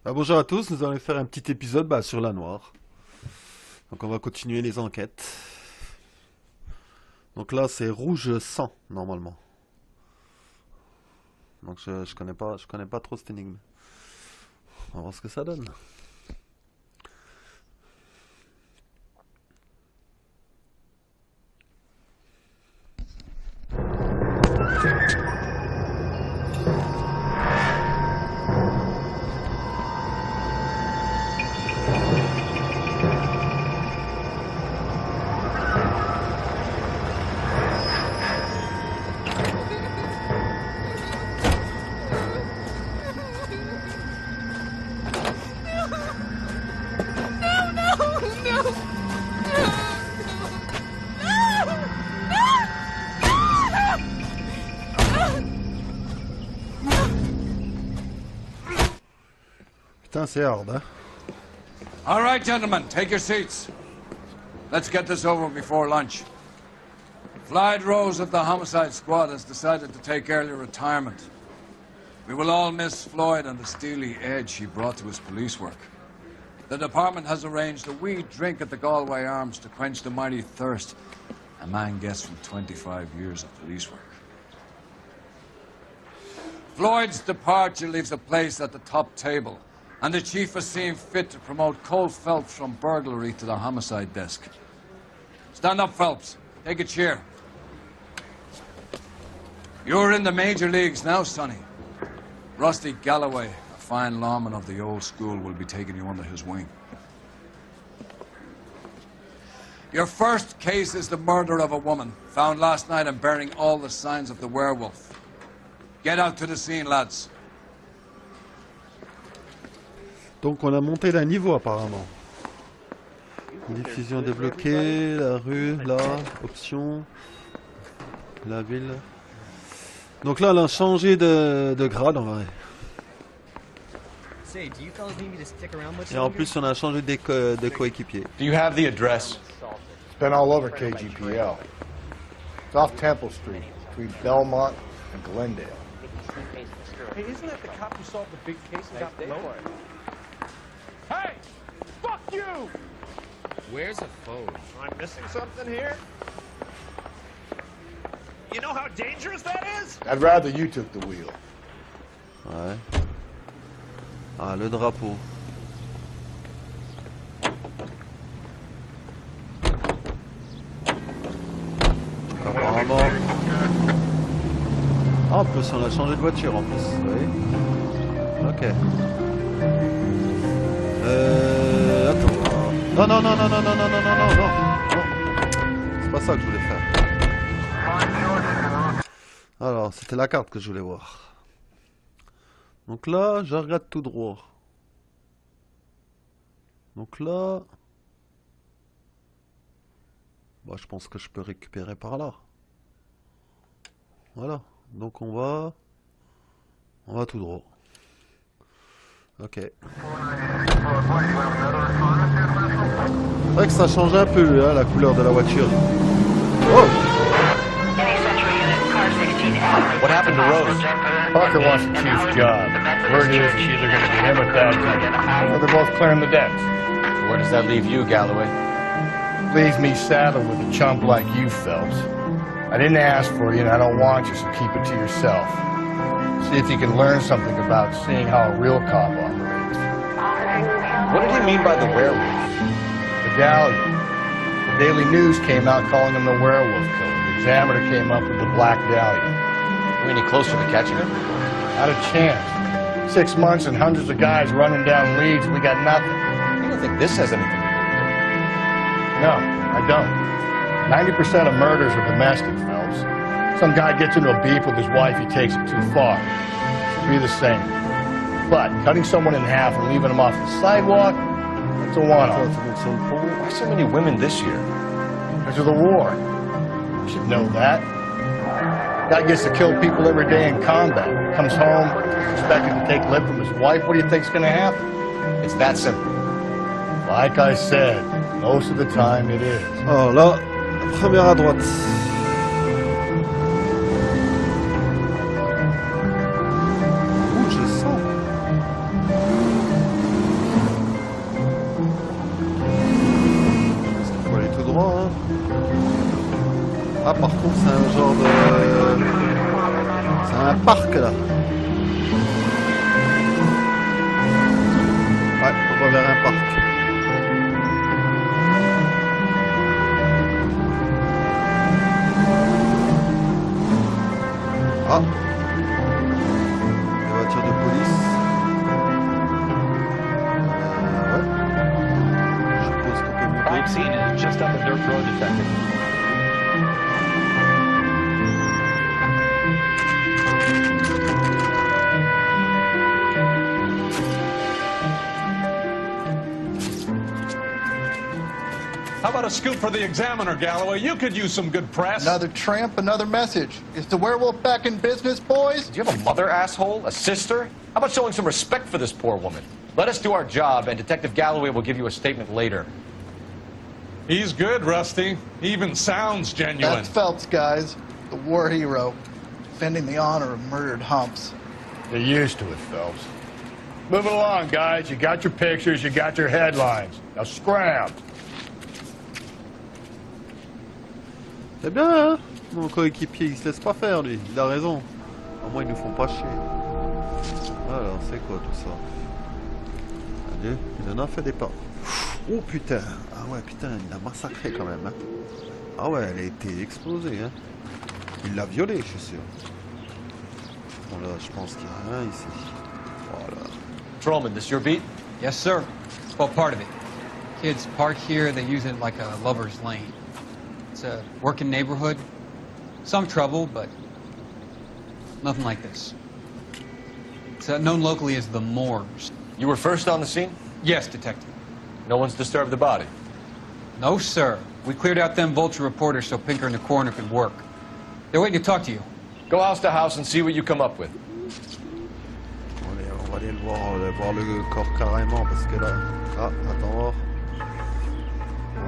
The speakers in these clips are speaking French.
Bonjour à tous, nous allons faire un petit épisode sur la noire. Donc on va continuer les enquêtes. Donc là c'est rouge 100 normalement. Donc je connais pas trop cette énigme. On va voir ce que ça donne. Putain, c'est hard, hein? All right, gentlemen, take your seats. Let's get this over before lunch. Floyd Rose of the homicide squad has decided to take early retirement. We will all miss Floyd and the steely edge he brought to his police work. The department has arranged a wee drink at the Galway Arms to quench the mighty thirst a man gets from 25 years of police work. Floyd's departure leaves a place at the top table, and the chief has seen fit to promote Cole Phelps from burglary to the homicide desk. Stand up, Phelps. Take a chair. You're in the major leagues now, Sonny. Rusty Galloway, a fine lawman of the old school, will be taking you under his wing. Your first case is the murder of a woman, found last night and bearing all the signs of the werewolf. Get out to the scene, lads. Donc on a monté d'un niveau apparemment. Diffusion débloquée, la rue, là, options, la ville. Donc là on a changé de grade en vrai. Et en plus on a changé de coéquipier. Do you have the address? It's been all over KGPL. It's off Temple Street, between Belmont and Glendale. Hey, isn't that the cop who solved the big case and got blown? Hey! Fuck you! Where's a phone? Am I missing something here? You know how dangerous that is? I'd rather you took the wheel. Ouais. Ah, le drapeau. Apparemment. Ah, en plus, on a changé de voiture en plus. Vous voyez? Ok. Attends. Non, non, non, non, non, non, non, non, non, non, non. C'est pas ça que je voulais faire. Alors, c'était la carte que je voulais voir. Donc là, je regarde tout droit. Donc là... Bah, je pense que je peux récupérer par là. Voilà. Donc on va tout droit. Ok. C'est vrai que ça change un peu, hein, la couleur de la voiture. Oh! What happened to Rose? Parker wants the chief's job. Word is it's either going to be him or Thad. So they're both clearing the decks. So where does that leave you, Galloway? Leaves me saddled with a chump like you, Phelps. I didn't ask for you, and I don't want you, so keep it to yourself. See if you can learn something about seeing how a real cop operates. What did he mean by the werewolf? The Galleon. The Daily News came out calling him the werewolf killer. The Examiner came up with the Black Dahlia. Are we any closer to catching him? Not a chance. 6 months and hundreds of guys running down leads, and we got nothing. You don't think this has anything to do with it? No, I don't. 90% of murders are domestic, Phelps. Some guy gets into a beef with his wife, he takes it too far. Should be the same. But cutting someone in half and leaving them off the sidewalk, that's a one-off. Why so many women this year? Because of the war. You should know that. Guy gets to kill people every day in combat. Comes home, expected to take lip from his wife. What do you think's gonna happen? It's that simple. Like I said, most of the time it is. Oh là, première à droite. Rouge 100. Là, par contre, c'est un genre de... C'est un parc, là. Ouais, on va vers un parc. Ah, la voiture de police. Ouais. Je suppose qu'on peut monter. Crime scene is just up a dirt road, detective. How about a scoop for the Examiner, Galloway? You could use some good press. Another tramp, another message. Is the werewolf back in business, boys? Do you have a mother, asshole? A sister? How about showing some respect for this poor woman? Let us do our job, and Detective Galloway will give you a statement later. He's good, Rusty. He even sounds genuine. That's Phelps, guys. The war hero. Defending the honor of murdered humps. You're used to it, Phelps. Move it along, guys. You got your pictures, you got your headlines. Now scram. C'est bien, hein? Mon coéquipier, il se laisse pas faire, lui. Il a raison. Au moins, ils nous font pas chier. Alors, c'est quoi tout ça? Allez, il en a fait des pas. Oh putain! Ah ouais, putain, il l'a massacré quand même, hein? Ah ouais, elle a été explosée, hein? Il l'a violée, je suis sûr. Bon là, je pense qu'il y a rien ici. Voilà. Patrolman, this your beat? Yes, sir. Well, part of it. Kids park here, they use it like a lover's lane. It's a working neighborhood. Some trouble, but nothing like this. It's known locally as the Moors. You were first on the scene? Yes, detective. No one's disturbed the body? No, sir. We cleared out them vulture reporters so Pinker and the coroner could work. They're waiting to talk to you. Go house to house and see what you come up with. On va aller voir le corps carrément, parce que là... Ah, attends.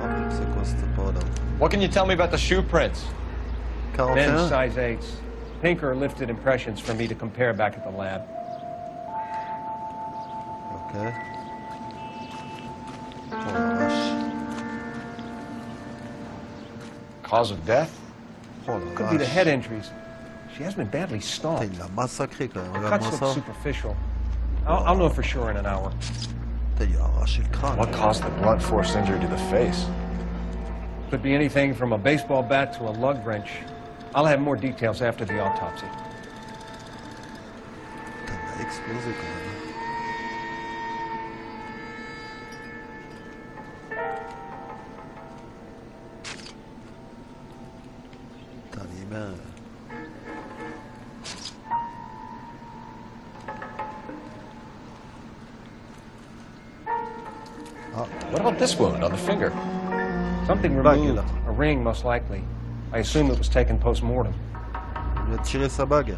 Ah, c'est quoi cette pas là? What can you tell me about the shoe prints? 41? Men's size 8s. Pinker lifted impressions for me to compare back at the lab. Ok. Oh la vache. Cause of death? Oh la Could be the vache. head injuries. She has been badly Putain, stalked. il l'a massacré quand même, Cuts regarde-moi look ça. superficial. I'll know for sure in an hour. Putain, il a arraché le crâne. What caused the blunt force injury to the face? Could be anything from a baseball bat to a lug wrench. I'll have more details after the autopsy. Putain, il a explosé quand même. Putain, les mains. What about this wound on the finger? Something Bague, removed. là. A ring, most likely. I assume it was taken post-mortem. Il a tiré sa bague.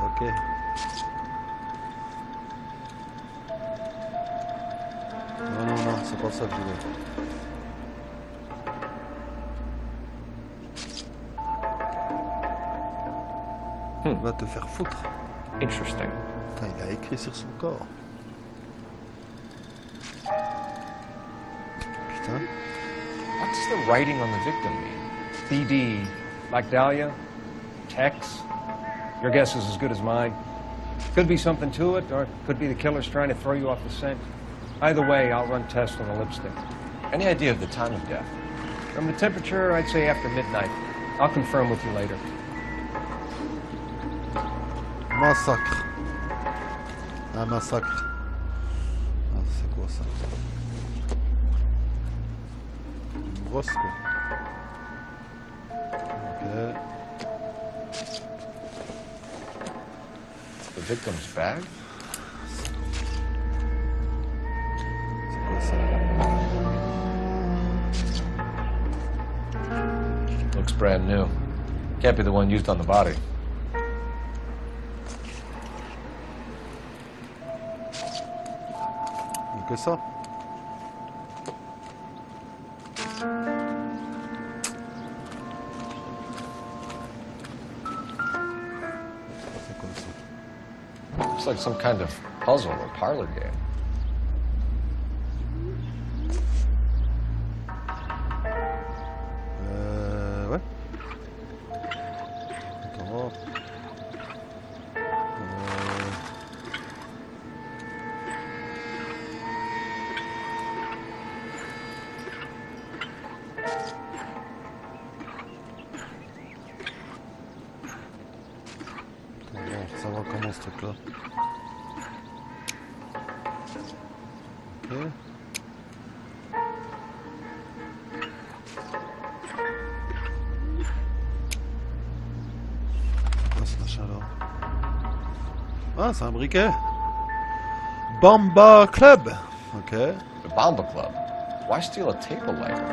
Ok. Non, non, non, c'est pas ça que je voulais. Va te faire foutre. Interesting. Putain, il a écrit sur son corps. Putain. What's the writing on the victim mean? BD. Like Dahlia? Tex? Your guess is as good as mine. Could be something to it, or it could be the killer's trying to throw you off the scent. Either way, I'll run tests on the lipstick. Any idea of the time of death? From the temperature, I'd say after midnight. I'll confirm with you later. Massacre. Un massacre. Ah, c'est quoi ça? Une brosse quoi. Ok. The victim's bag? C'est quoi ça? Looks brand new. Can't be the one used on the body. Il y a que ça. C'est quoi ça? Looks like some kind of puzzle or parlor game. Ouais. ce truc là. Ok. Ah, ce machin là. Ah, c'est un briquet. Bamba Club. Ok. The Bomba Club. Why steal a table lighter?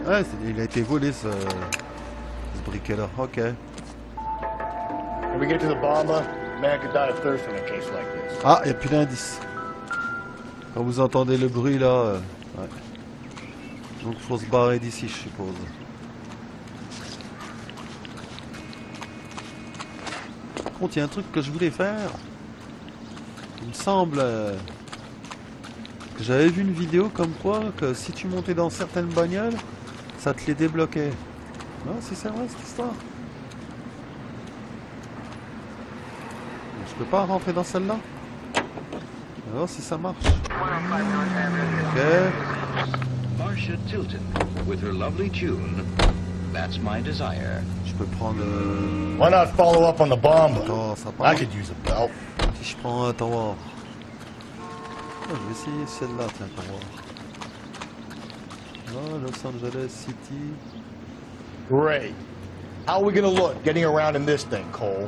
Ouais, il a été volé ce briquet là. Ok. When we get to the Bamba, man could die of thirst in a case like this. Ah, il n'y a plus d'indice. Quand vous entendez le bruit là, ouais. Donc faut se barrer d'ici, je suppose. Par contre, il y a un truc que je voulais faire. Il me semble que j'avais vu une vidéo comme quoi que si tu montais dans certaines bagnoles, ça te les débloquait. Non, si c'est vrai cette histoire. Je peux pas rentrer dans celle-là. Alors si ça marche. Ok. Marcia Tilton, with her lovely tune, That's My Desire. Je peux prendre... Why not follow up on the Bamba? Attends, ça I part. could use a belt. Si je prends un tower. Oh, je vais essayer celle-là, tiens, tower. Oh, Los Angeles City. Great. How are we gonna look getting around in this thing, Cole?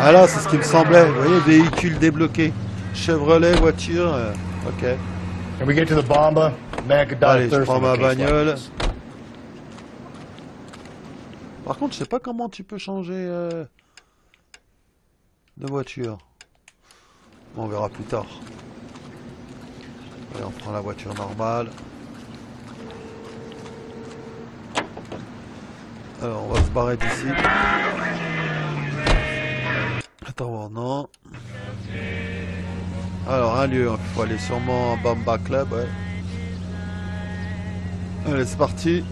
Ah là, c'est ce qui me semblait. Vous voyez, véhicule débloqué. Chevrolet, voiture. Ok. Can we get to the Bamba? Man could die Allez, of je thirst prends in a ma case like bagnole. this. Par contre, je sais pas comment tu peux changer de voiture. Bon, on verra plus tard. Allez, on prend la voiture normale. Alors, on va se barrer d'ici. Attends, non. Alors, un lieu, il faut aller sûrement à Bamba Club, ouais. Allez, c'est parti.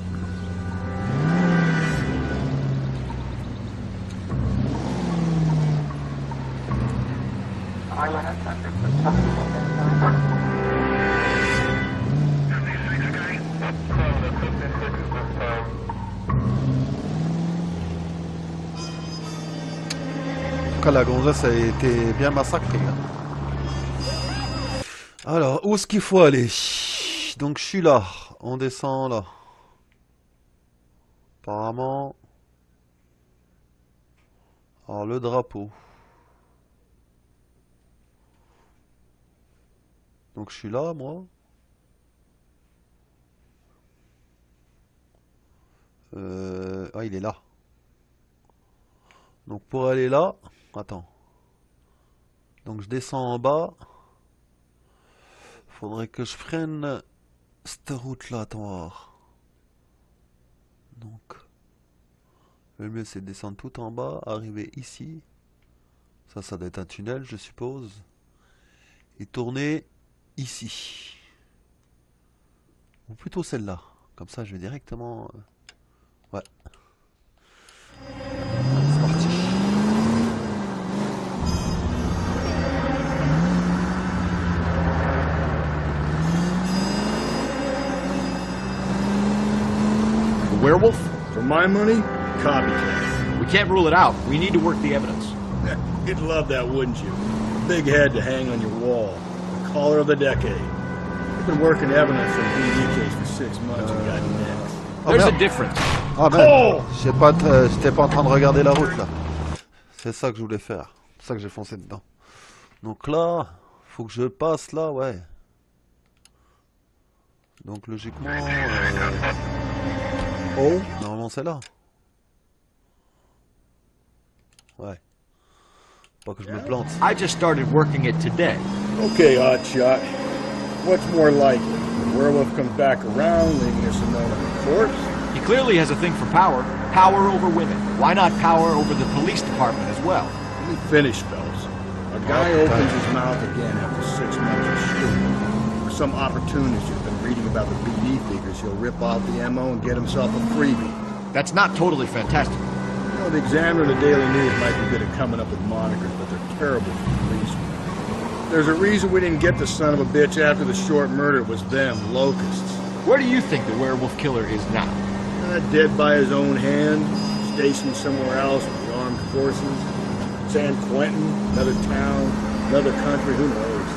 En tout cas, la gonzesse a été bien massacrée. Alors, où est-ce qu'il faut aller? Donc, je suis là. On descend là. Apparemment. Alors, le drapeau. Donc, je suis là, moi. Ah, il est là. Donc, pour aller là... Attends. Donc, je descends en bas. Faudrait que je prenne cette route-là, attends voir. Donc, le mieux c'est de descendre tout en bas, arriver ici. Ça doit être un tunnel, je suppose. Et tourner ici. Ou plutôt celle-là. Comme ça, je vais directement... Ouais. C'est parti. Werewolf? For my money, copycat. We can't rule it out. We need to work the evidence. You'd love that, wouldn't you? Big head to hang on your wall. The caller of the decade. You've been working evidence for a DD case for 6 months and got next. There's a merde. difference. Ah merde, j'étais pas en train de regarder la route là. C'est ça que je voulais faire. C'est ça que j'ai foncé dedans. Donc là, faut que je passe là, ouais. Donc logiquement... Oh, normalement c'est là. Ouais. Pas que je me plante. I just started working it today. Okay, Hotshot. What's more likely? The werewolf comes back around, leaving us alone on the corpse? He clearly has a thing for power. Power over women. Why not power over the police department as well? Let me finish, fellas. A guy opens his mouth again after 6 months of shooting. For some opportunist who's been reading about the BD figures, he'll rip off the ammo and get himself a freebie. That's not totally fantastic. You know, the Examiner and the Daily News might be good at coming up with monikers, but they're terrible for policemen. There's a reason we didn't get the son of a bitch after the short murder. It was them, locusts. Where do you think the werewolf killer is now? Dead by his own hand, stationed somewhere else with the armed forces. San Quentin, another town, another country, who knows?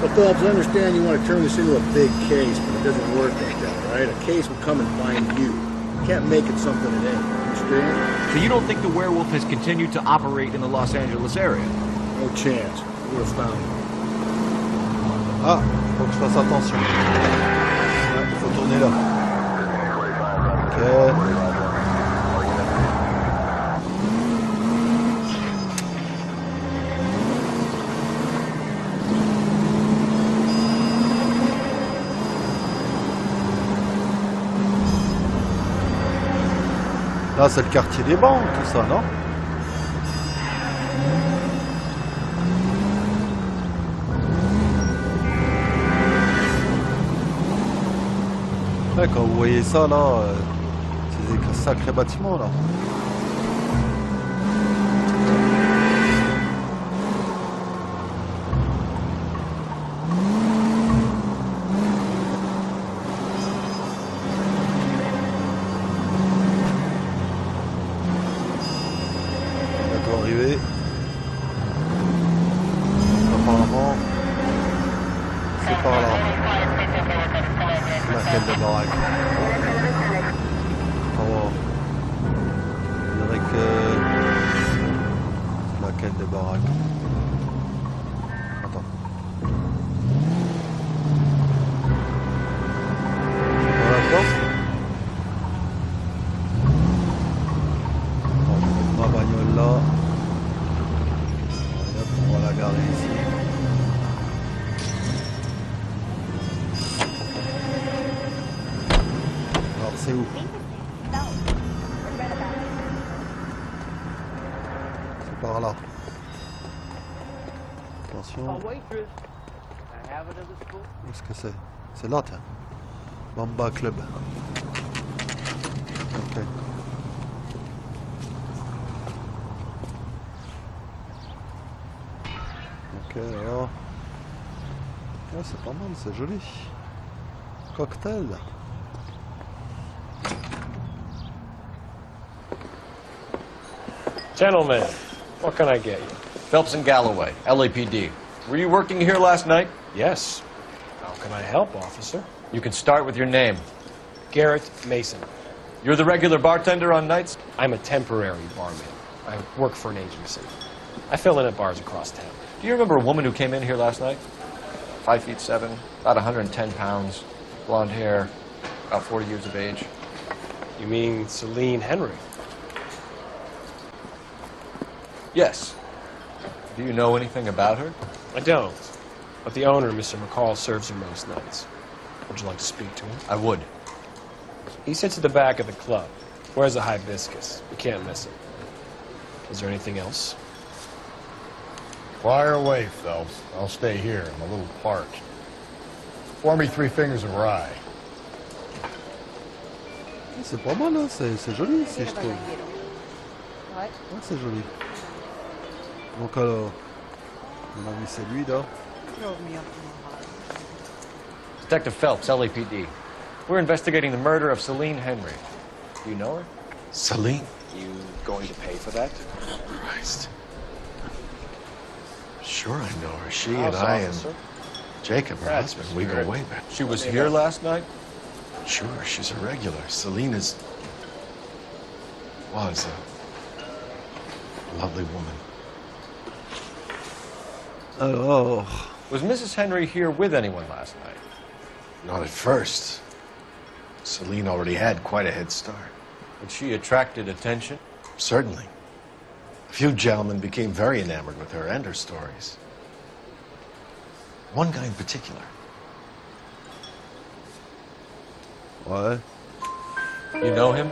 So, Phelps, I understand you want to turn this into a big case, but it doesn't work like that, right? A case will come and find you. You can't make it something it ain't. Understand? So you don't think the werewolf has continued to operate in the Los Angeles area? No chance. We would have found him. Ah, faut que je fasse attention. Ouais, il faut tourner là. Ok. Là, c'est le quartier des banques, tout ça, non? Ouais, quand vous voyez ça, là, c'est des sacrés bâtiments, là. Apparemment, c'est par là. Laquelle de baraque? Oh. Je dirais que laquelle de baraque? Attends. Dans la porte? Attends, je vais mettre ma bagnole là. On va la garer ici. Alors c'est où? C'est par là. Attention. Où est-ce que c'est? C'est là, tiens. Bamba Club. Ok. Ok, alors. Ouais, c'est pas mal, c'est joli. Cocktail. Gentlemen, what can I get you? Phelps and Galloway, LAPD. Were you working here last night? Yes. How can I help, officer? You can start with your name. Garrett Mason. You're the regular bartender on nights? I'm a temporary barman. I work for an agency. I fill in at bars across town. Do you remember a woman who came in here last night? 5'7", about 110 pounds, blonde hair, about 40 years of age. You mean Celine Henry? Yes. Do you know anything about her? I don't. But the owner, Mr. McCall, serves her most nights. Would you like to speak to him? I would. He sits at the back of the club. Wears a hibiscus. You can't miss him. Is there anything else? Fire away, Phelps. I'll stay here. I'm a little parched. Pour me 3 fingers of rye. C'est pas mal, hein? C'est joli ici, je trouve. Ouais, c'est joli. Donc alors, mon ami c'est lui là. Detective Phelps, LAPD. We're investigating the murder of Celine Henry. Do you know her? Celine? You going to pay for that? Christ. Sure I know her. She and I and Jacob, her husband, we go way back. She was here last night? Sure, she's a regular. Celine was a lovely woman. Alors. Was Mrs. Henry here with anyone last night? Not at first. Celine already had quite a head start. And she attracted attention? Certainly. A few gentlemen became very enamored with her and her stories. One guy in particular. Ouais. You know him?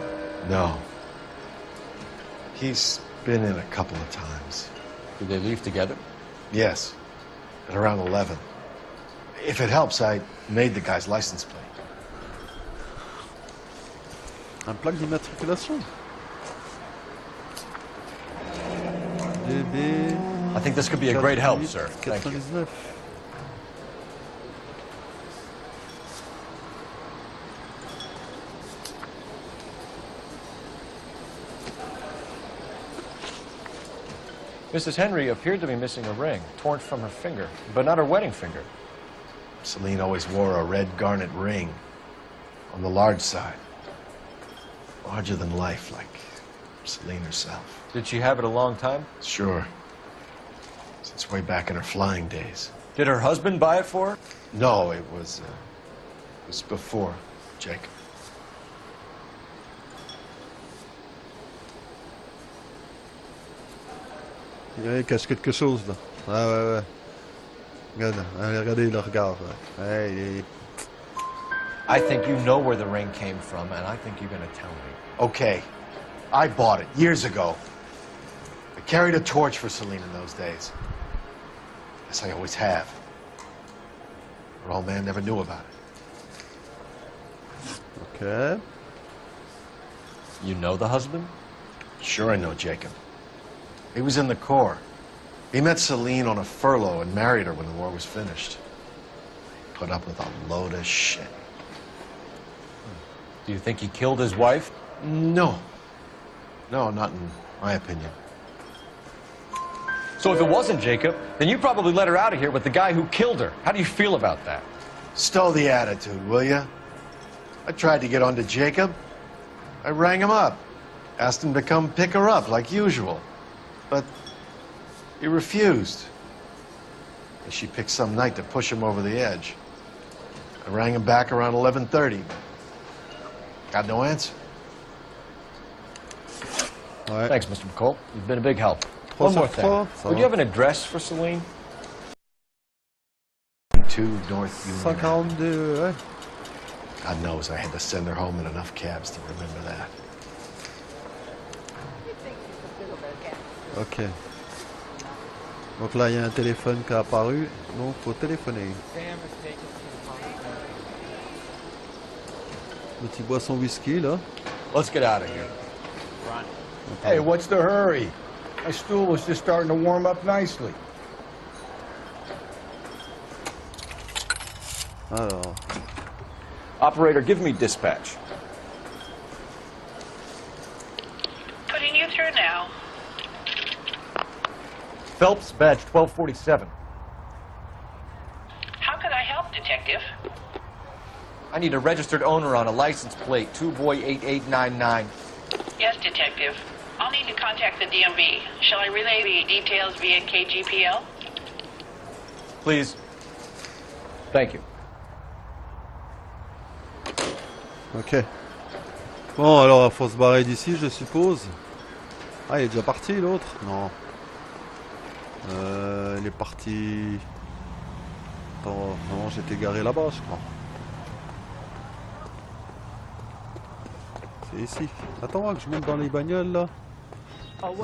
No. He's been in a couple of times. Did they leave together? Yes. At around 11. If it helps, I made the guy's license plate. Un plaque d'immatriculation. DB. I think this could be a great help, sir. Thank you. 99. Mrs. Henry appeared to be missing a ring, torn from her finger, but not her wedding finger. Celine always wore a red garnet ring on the large side. Larger than life, like Celine herself. Did she have it a long time? Sure. Since way back in her flying days. Did her husband buy it for her? No, it was before Jacob. Il cache quelque chose là. Ah ouais ouais. Regarde, regardez, il le regarde. Ouais, il est... I think you know where the ring came from, and I think you're going to tell me. Okay, I bought it years ago. I carried a torch for Celine in those days. Yes, I always have. Her old man never knew about it. Okay. You know the husband? Sure I know Jacob. He was in the Corps. He met Celine on a furlough and married her when the war was finished. Put up with a load of shit. Do you think he killed his wife? No. No, not in my opinion. So if it wasn't Jacob, then you probably let her out of here with the guy who killed her. How do you feel about that? Stow the attitude, will ya? I tried to get on to Jacob. I rang him up. Asked him to come pick her up like usual. But he refused. And she picked some night to push him over the edge. I rang him back around 11:30. Got no answer. All right. Thanks, Mr. McCall. You've been a big help. One more thing. Would you have an address for Celine? 2 North Union. 142, ouais. God knows I had to send her home in enough cabs to remember that. Ok. Donc là, il y a un téléphone qui a apparu, donc faut téléphoner. Le petit boit son whisky là. Let's get out of here. Hey, what's the hurry? My stool was just starting to warm up nicely. Alors. Operator, give me dispatch. Putting you through now. Phelps, badge 1247. How can I help, Detective? I need a registered owner on a license plate, 2boy8899. Yes, Detective. I'll need to contact the DMV. Shall I relay the details via KGPL? Please. Thank you. Ok. Bon, alors il faut se barrer d'ici, je suppose. Ah, il est déjà parti l'autre? Non. Il est parti... Attends, non, j'étais garé là-bas, je crois. C'est ici. Attends, que je monte dans les bagnoles, là.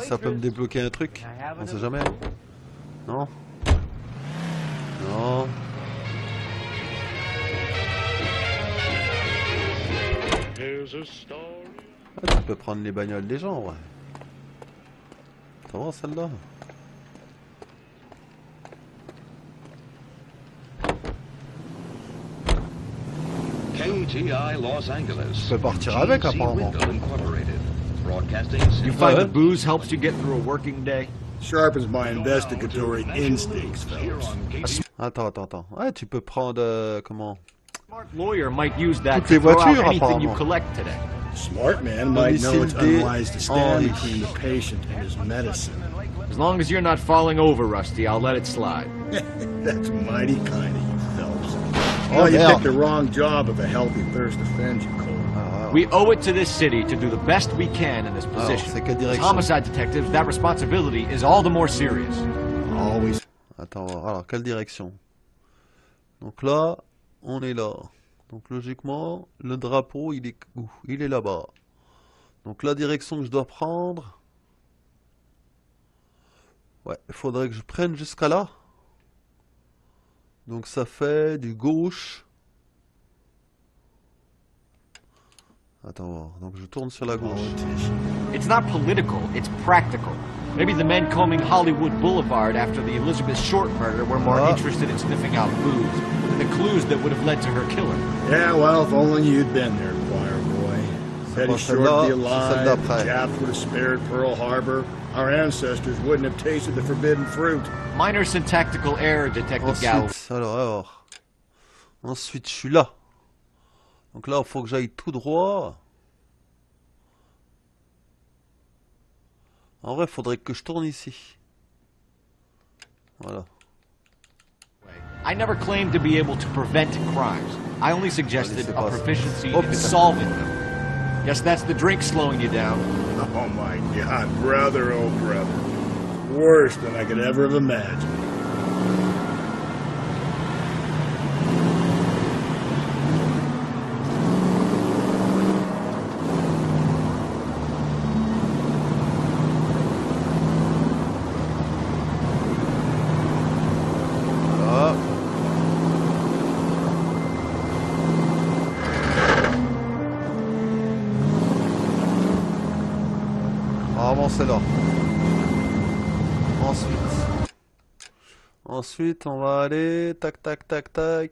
Si ça peut me débloquer un truc. On sait jamais. Non? Non. Ah, tu peux prendre les bagnoles des gens, ouais. Ça va, celle-là? KTI Los Angeles. Tu peux partir avec, apparemment. You find the booze helps you get through a working day? Sharpens my investigatory instincts, fellas. Attends. Ouais, tu peux prendre... comment? Smart lawyer might use that Toutes les to throw out voitures, anything you apparemment. collect today. Smart man might know it's unwise to stand between the patient and his medicine. As long as you're not falling over, Rusty, I'll let it slide. That's mighty kind of you, Phelps. Oh, you picked the wrong job if a healthy thirst offends you, Cole. We owe it to this city to do the best we can in this position. As homicide detectives, that responsibility is all the more serious. Always. Attends, alors, quelle direction? Donc là, on est là. Donc logiquement, le drapeau, il est où? Il est là-bas. Donc la direction que je dois prendre... Ouais, il faudrait que je prenne jusqu'à là. Donc ça fait du gauche. Attends, donc je tourne sur la gauche. It's not political, it's practical. Maybe the men combing Hollywood Boulevard after the Elizabeth Short murder were more interested in sniffing out booze than the clues that would have led to her killer. Yeah, well, if only you'd been there, choir boy. Betty Short be alive, Japs would have spared Pearl Harbor. Our ancestors wouldn't have tasted the forbidden fruit. Minor syntactical error, Detective Galloway. Ensuite, alors. Ensuite, je suis là. Donc là, il faut que j'aille tout droit. En vrai, il faudrait que je tourne ici. Voilà. I never claimed to be able to prevent crimes. I only suggested a proficiency in solving them. Guess that's the drink slowing you down. Oh my God, brother, oh brother. Worse than I could ever have imagined. C'est là. Ensuite, on va aller tac tac tac tac.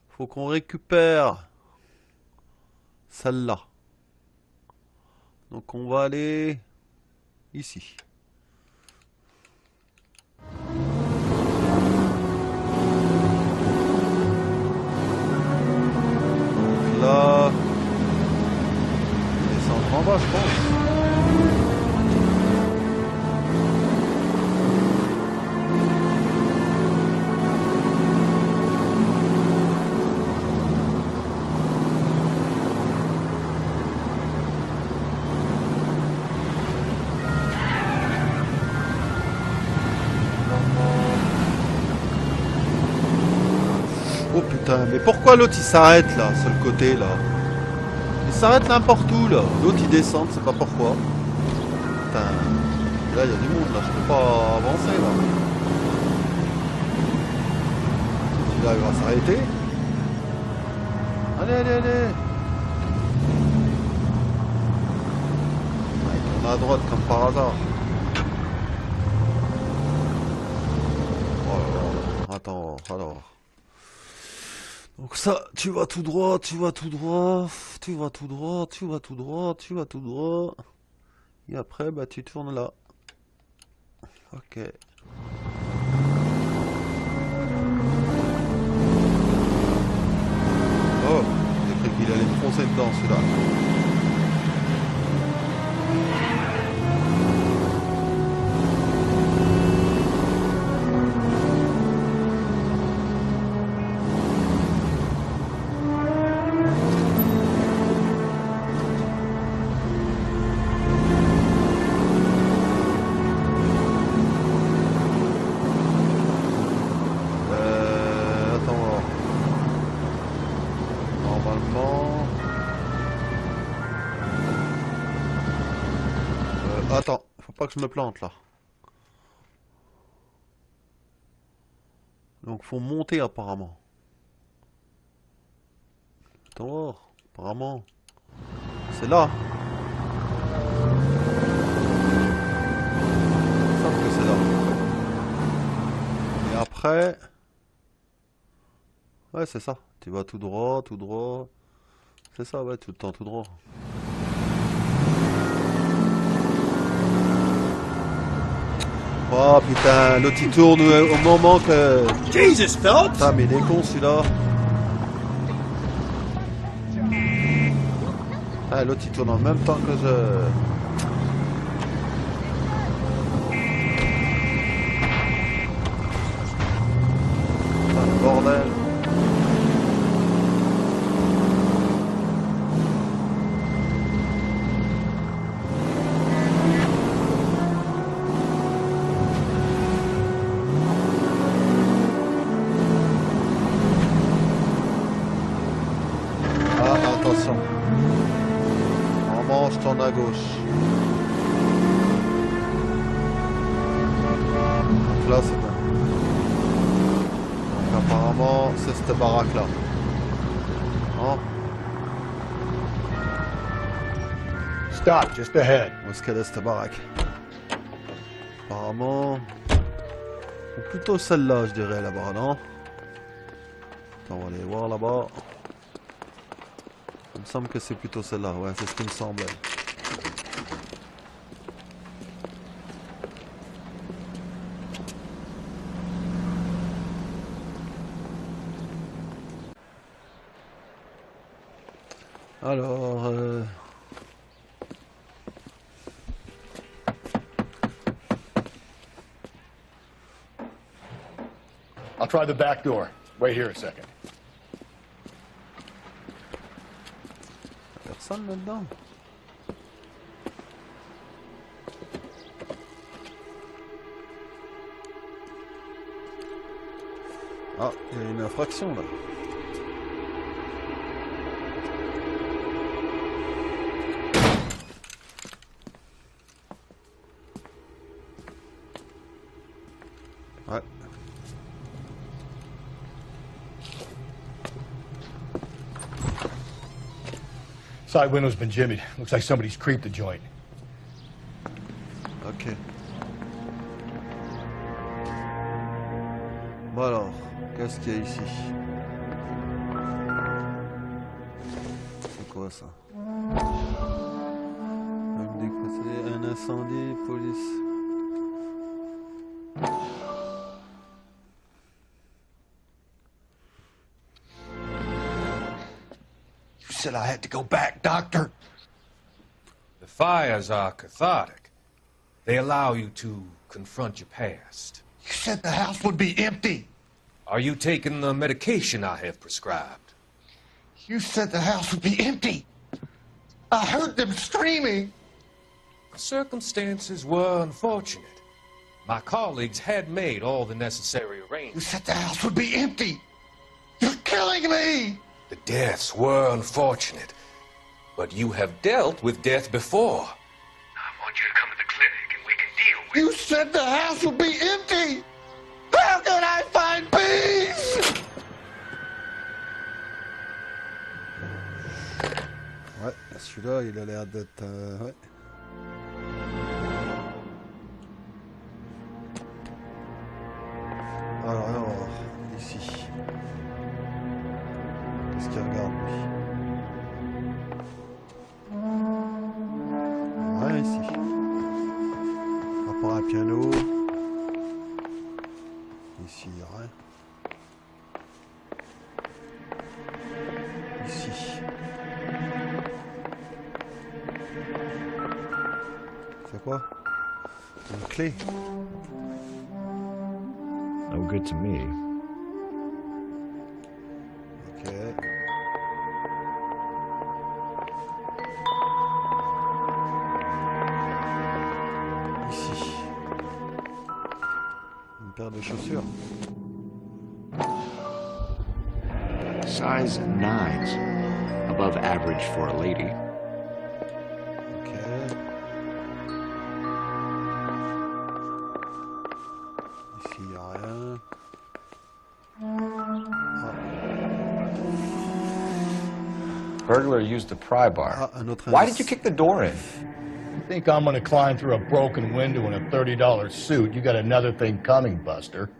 Faut qu'on récupère celle-là. Donc on va aller ici. Donc là, descendre en bas, je pense. Oh putain, mais pourquoi l'autre il s'arrête là, sur le côté là? Il s'arrête n'importe où là. L'autre il descend, je sais pas pourquoi. Putain. Et là il y a du monde là, je peux pas avancer là. Là il va s'arrêter. Allez, allez, allez. Ah, il tourne à droite comme par hasard. Oh là là. Attends, alors. Donc ça, tu vas tout droit, tu vas tout droit, tu vas tout droit, tu vas tout droit, tu vas tout droit. Et après, bah tu tournes là. Ok. Oh, j'ai cru qu'il allait me foncer dedans celui-là. Attends, faut pas que je me plante là. Donc faut monter apparemment. Attends, apparemment. C'est là. Sauf que c'est là. Et après... Ouais c'est ça. Tu vas tout droit, tout droit. C'est ça, ouais, tout le temps tout droit. Oh putain, l'autre il tourne au moment que... Jesus, Phelps! Putain, mais il est con celui-là. Ah, l'autre il tourne en même temps que je... Putain, le bordel. Attention. Normalement, je tourne à gauche. Donc là, c'est bon. Donc apparemment, c'est cette baraque-là. Hein? Stop, just ahead. Où est-ce qu'elle est cette baraque? Apparemment... Ou plutôt celle-là, je dirais, là-bas, non? Attends, on va aller voir là-bas. Il me semble que c'est plutôt celle-là, ouais, c'est ce qui me semblait. Alors... I'll try the back door. Wait here a second. Personne là-dedans. Ah, il y a une infraction là. Ouais. Side window's been jimmied. Looks like somebody's creeped the joint. Ok. Bon alors, qu'est-ce qu'il y a ici? C'est quoi ça? Un incendie, police. You said I had to go back, Doctor. The fires are cathartic. They allow you to confront your past. You said the house would be empty. Are you taking the medication I have prescribed? You said the house would be empty. I heard them screaming. The circumstances were unfortunate. My colleagues had made all the necessary You arrangements. said the house would be empty. You're killing me. The deaths were unfortunate, but you have dealt with death before. I want you to come to the clinic and we can deal with You said the house would be empty. How can I find peace? Ouais, celui-là, il a l'air d'être... ouais. Alors, ici. Qu'est-ce qu'il regarde, lui? Rien ici. À part un piano. Ici, il n'y a rien. Ici. C'est quoi? Une clé. No good to me. Ok. Ici. Une paire de chaussures. Size 9s. Above average for a lady. Ok. Ici, il n'y a rien. Burglar used the pry bar. Ah, un autre Why indice. did you kick the door in? You think I'm gonna climb through a broken window in a $30 suit? You got another thing coming, Buster.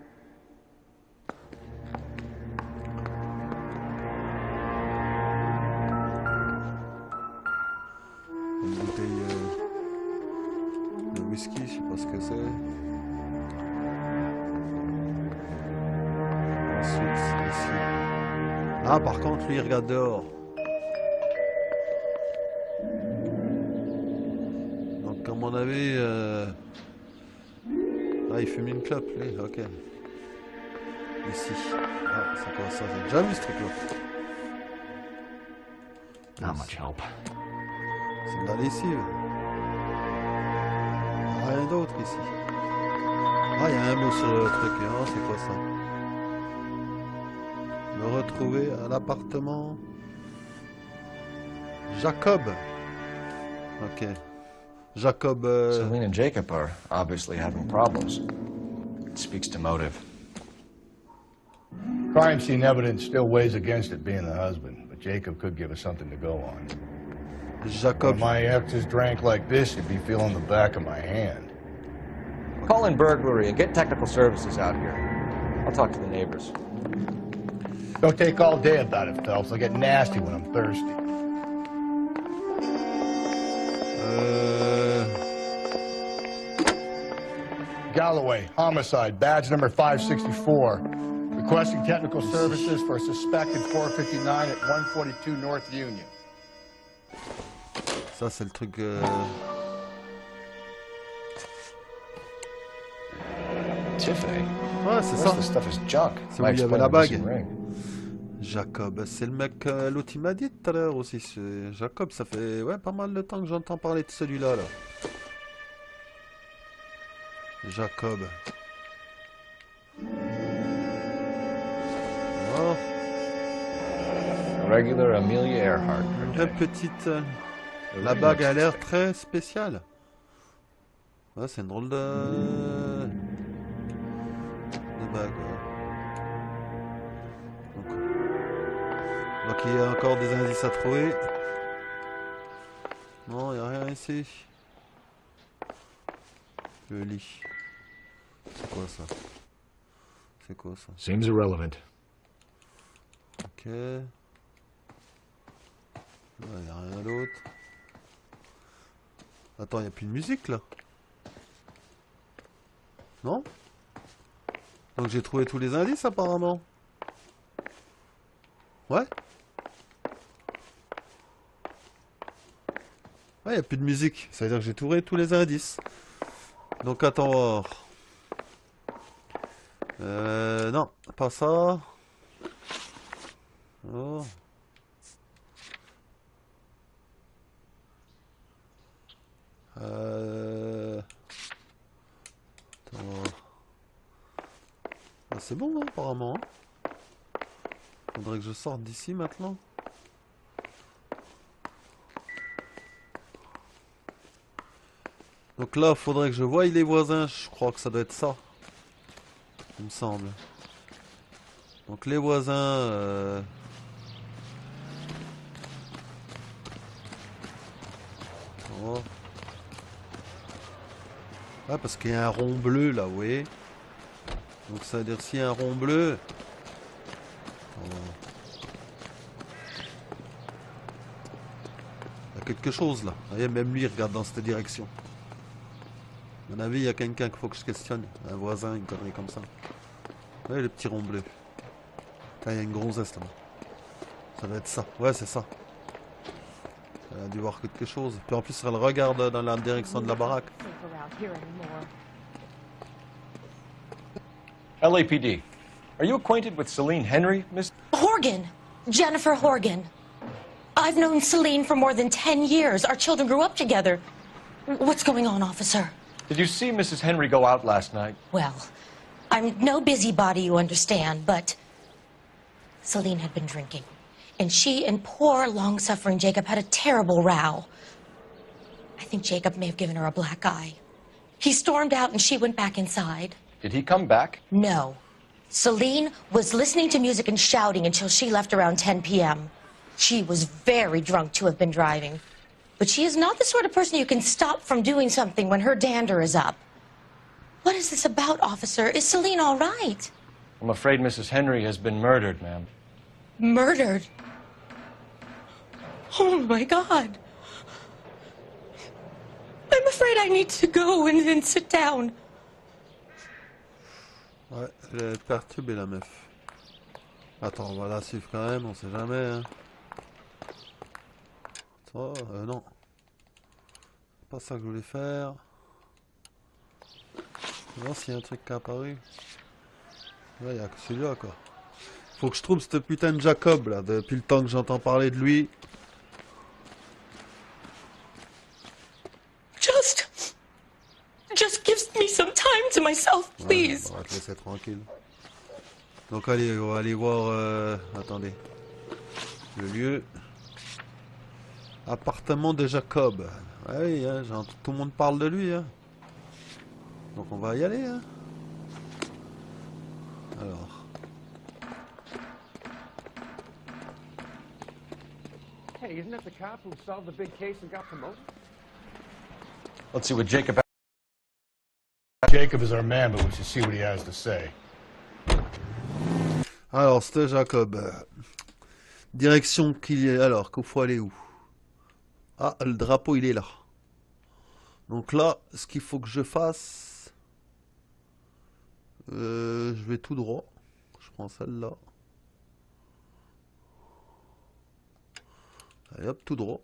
Une bouteille de whisky, je sais pas ce que c'est. Ensuite, ici. Ah, par contre, lui, il regarde dehors. Donc, à mon avis... Ah, il fume une clope, lui, ok. Ici. Ah, c'est quoi ça? J'ai déjà vu ce truc-là. Not much help. C'est de la lessive. Rien d'autre ici. Ah, il y a un mot sur le truc. Oh, c'est quoi ça? Me retrouver à l'appartement. Jacob. Ok. Jacob. Celine and Jacob are obviously having problems. It speaks to motive. Crime scene evidence still weighs against it being the husband, but Jacob could give us something to go on. Jacob. If my exes drank like this, you'd be feeling the back of my hand. Call in burglary and get technical services out here. I'll talk to the neighbors. Don't take all day about it, Phelps. I get nasty when I'm thirsty. Galloway, homicide, badge number 564. Requesting technical services for a suspected 459 at 142 North Union. Ça c'est le truc... Tiffany? Ouais, c'est ça. The stuff is junk. C'est où il y avait la bague. Jacob, c'est le mec, l'autre il m'a dit tout à l'heure aussi. Jacob, ça fait ouais, pas mal de temps que j'entends parler de celui-là. Là. Jacob. Oh. Regular Amelia Earhart. Une petite... la bague a l'air très spéciale. Ouais, c'est une drôle de bague. Ouais. Donc il y a encore des indices à trouver. Non, il n'y a rien ici. Le lit. C'est quoi ça? C'est quoi ça? Seems irrelevant. Ok. Il n'y a rien d'autre. Attends, il n'y a plus de musique là? Non? Donc j'ai trouvé tous les indices apparemment. Ouais? Ouais, il n'y a plus de musique. Ça veut dire que j'ai trouvé tous les indices. Donc attends voir. Non, pas ça. Oh. Attends. Ah, c'est bon, hein, apparemment. Faudrait que je sorte d'ici maintenant. Donc là, faudrait que je voie les voisins. Je crois que ça doit être ça. Il me semble. Donc les voisins... Oh. Ah, parce qu'il y a un rond bleu là, vous voyez. Donc ça veut dire s'il y a un rond bleu... Oh. Il y a quelque chose là. Vous voyez, même lui il regarde dans cette direction. À mon avis, il y a quelqu'un qu'il faut que je questionne. Un voisin, une connerie comme ça. Ouais, le petit rond bleu. Là, il y a une gonzesse là. Ça doit être ça. Ouais, c'est ça. Elle a dû voir quelque chose. Puis en plus, elle regarde dans la direction de la baraque. LAPD. Are you acquainted with Celine Henry, Miss? Horgan. Jennifer Horgan. I've known Celine for more than 10 years. Our children grew up together. What's going on, officer? Did you see Mrs. Henry go out last night? Well, I'm no busybody, you understand, but Celine had been drinking. And she and poor, long-suffering Jacob had a terrible row. I think Jacob may have given her a black eye. He stormed out and she went back inside. Did he come back? No. Celine was listening to music and shouting until she left around 10 p.m. She was very drunk to have been driving. But she is not the sort of person you can stop from doing something when her dander is up. What is this about, officer? Is Celine all right? I'm afraid Mrs. Henry has been murdered, ma'am. Murdered? Oh, my God. I'm afraid I need to go and then sit down. Ouais, elle est perturbée la meuf. Attends, on va la suivre quand même, on sait jamais. Hein. Oh, non. Pas ça que je voulais faire. Non, s'il y a un truc qui est apparu. Ouais, il y a que celui-là, quoi. Faut que je trouve ce putain de Jacob, là, depuis le temps que j'entends parler de lui. Just give me some time to myself, please. Ouais, on va te laisser tranquille. Donc allez, on va aller voir... attendez. Le lieu... Appartement de Jacob. Ah oui, hein, tout le monde parle de lui. Hein. Donc on va y aller. Hein. Alors. Hey, isn't that the cop who solved the big case and got promoted? Let's see what Jacob... Jacob is our man, but we should see what he has to say. Alors, c'était Jacob. Direction qu'il est... Alors, qu'il faut aller où? Ah, le drapeau, il est là. Donc là, ce qu'il faut que je fasse... je vais tout droit. Je prends celle-là. Allez hop, tout droit.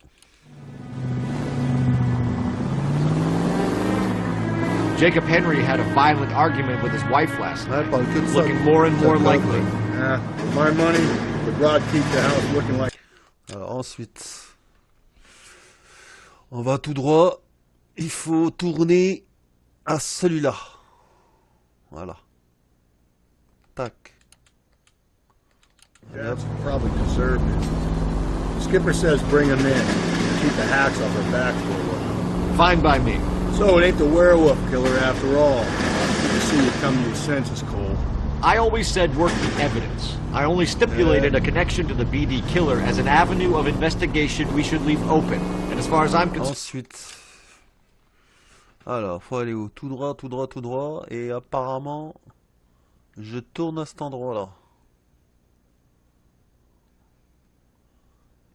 Jacob Henry had a violent argument with his wife last night. Ouais, parle que de ça. Looking more and more likely. Yeah, my money, the broad keep the house looking like... Alors ensuite, on va tout droit. Il faut tourner à celui-là. Voilà. Tac. That's probably conservative. Skipper says bring him in. Keep the hacks off her back for a while. Fine by me. So it ain't the werewolf killer after all. Good to see you come to your senses, Cole. I always said work the evidence. I only stipulated a connection to the BD killer as an avenue of investigation we should leave open. And as far as I'm concerned... Ensuite, alors, faut aller où? Tout droit, tout droit, tout droit. Et apparemment, je tourne à cet endroit-là.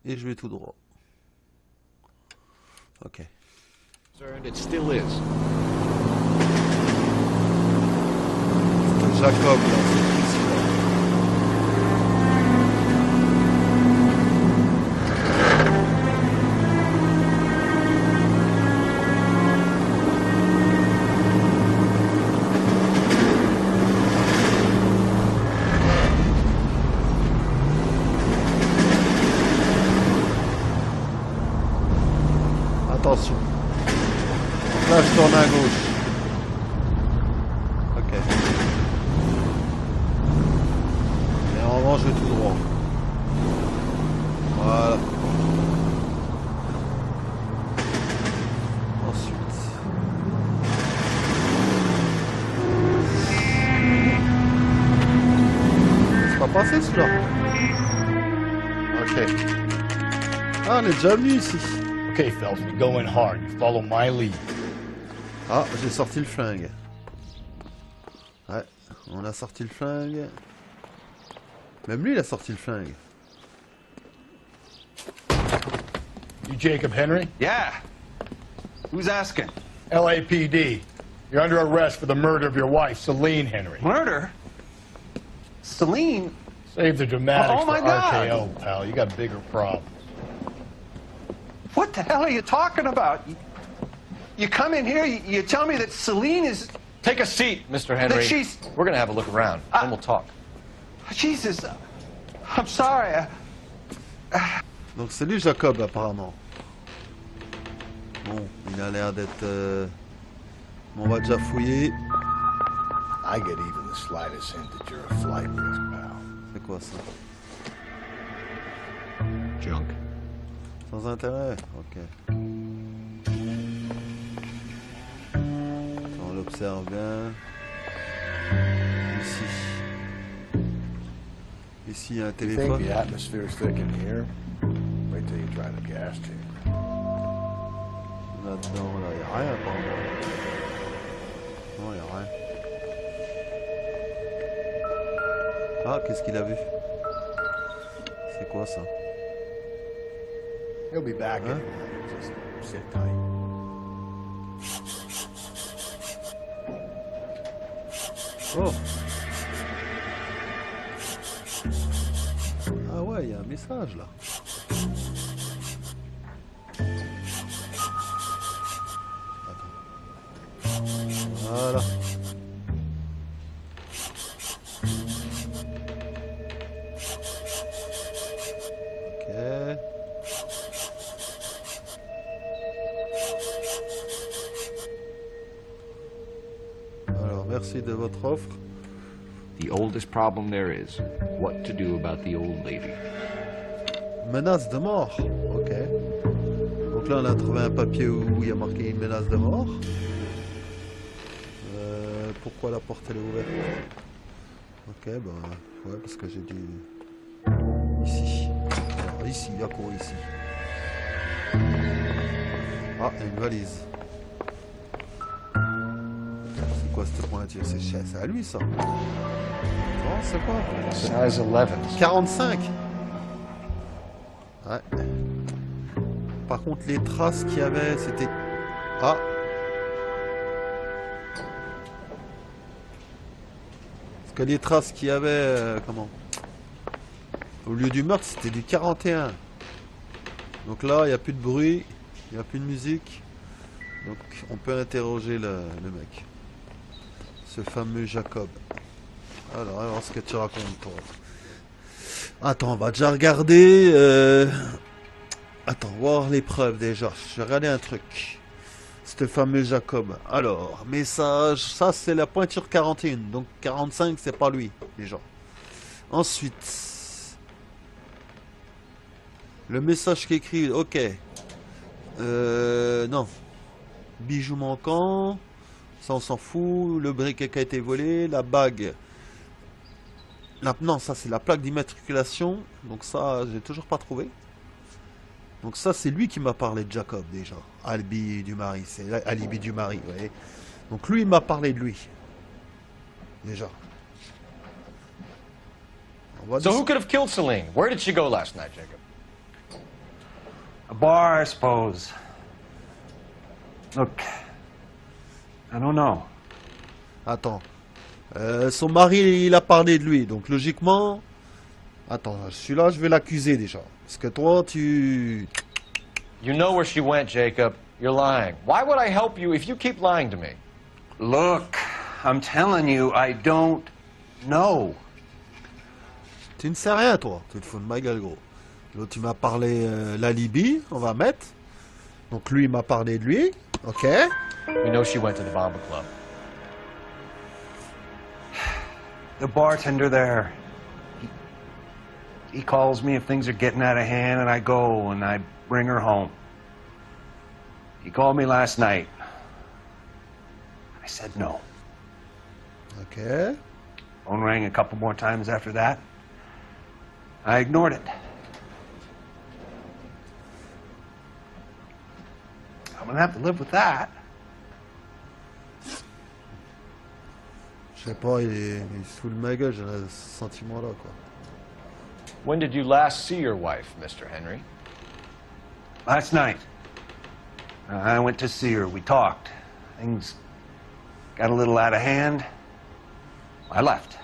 Et je vais tout droit. Ok. It still is. C'est Jacob là, c'est ici là. Attention. Là, je tourne à gauche. Ok. Et en revanche, je vais tout droit. Voilà. Ensuite. C'est pas passé celui-là. Ok. Ah, on est déjà venu ici. Okay, fellas, we go in hard. You follow my lead. Ah, j'ai sorti le flingue. Ouais, on a sorti le flingue. Même lui, il a sorti le flingue. You Jacob Henry? Yeah. Who's asking? LAPD. You're under arrest for the murder of your wife, Celine Henry. Murder? Celine? Save the dramatics Oh, my for God. RKO, pal. You got bigger problems. What the hell are you talking about? You come in here, you tell me that Celine is... Take a seat, Mr. Henry. That she's... We're gonna have a look around, then we'll talk. Jesus, I'm sorry. Donc c'est lui Jacob apparemment. Bon, il a l'air d'être... Bon, on va déjà fouiller. I get even the slightest hint that you're a flight risk, pal. C'est quoi ça? Junk. Sans intérêt? Ok. On l'observe bien. Ici. Ici, il y a un You think téléphone. the atmosphere's thick in here? Wait till you try the gas chamber. Là-dedans, là, il n'y a rien apparemment. Non, il n'y a rien. Ah, qu'est-ce qu'il a vu? C'est quoi ça? He'll be back Huh? anyway. Just sit tight. Oh! Ah ouais, il y a un message là. Attends. Voilà. Ok. Alors, merci de votre offre. The oldest problem there is, what to do about the old lady. Menace de mort. Ok. Donc là, on a trouvé un papier où il y a marqué une menace de mort. Pourquoi la porte elle est ouverte? Ok, bah ouais, parce que j'ai dû... Ici. Alors, ici, il y a quoi ici? Ah, il y a une valise. C'est quoi cette pointure? C'est à lui ça? Non, c'est quoi? Size 11. 45. Ouais. Par contre, les traces qu'il y avait, c'était... Ah. Parce que les traces qu'il y avait... comment? Au lieu du meurtre, c'était du 41. Donc là, il n'y a plus de bruit, il n'y a plus de musique. Donc on peut interroger le mec. Ce fameux Jacob. Alors, on va voir ce que tu racontes, toi. Attends, on va déjà regarder... Attends, voir les preuves déjà. Je vais regarder un truc. Ce fameux Jacob. Alors, message... Ça, c'est la pointure 41. Donc, 45, c'est pas lui, déjà. Ensuite... Le message qui écrit... Ok. Non. Bijoux manquants. Ça, on s'en fout. Le briquet qui a été volé. La bague... Non, ça c'est la plaque d'immatriculation. Donc ça, j'ai toujours pas trouvé. Donc ça, c'est lui qui m'a parlé de Jacob déjà. Alibi du mari. C'est alibi du mari, vous voyez. Donc lui, il m'a parlé de lui. Déjà. So who could have killed Celine? Where did she go last night, Jacob? A bar, I suppose. Look, I don't know. Attends. Son mari, il a parlé de lui. Donc logiquement... Attends, celui-là, je vais l'accuser déjà. Parce que toi, tu... You know where she went, Jacob. You're lying. Why would I help you if you keep lying to me? Look, I'm telling you, I don't know. Tu ne sais rien, toi. Tu te fous de ma gueule, gros. L'autre, tu m'as parlé l'alibi, on va mettre. Donc lui, il m'a parlé de lui. Ok. You know she went to the Bomba Club. The bartender there, he calls me if things are getting out of hand, and I go and I bring her home. He called me last night. I said no. Okay. Phone rang a couple more times after that. I ignored it. I'm gonna have to live with that. Je sais pas, il se fout de ma gueule, j'ai ce sentiment-là, quoi. When did you last see your wife, Mr. Henry? Last night. I went to see her. We talked. Things got a little out of hand. I left.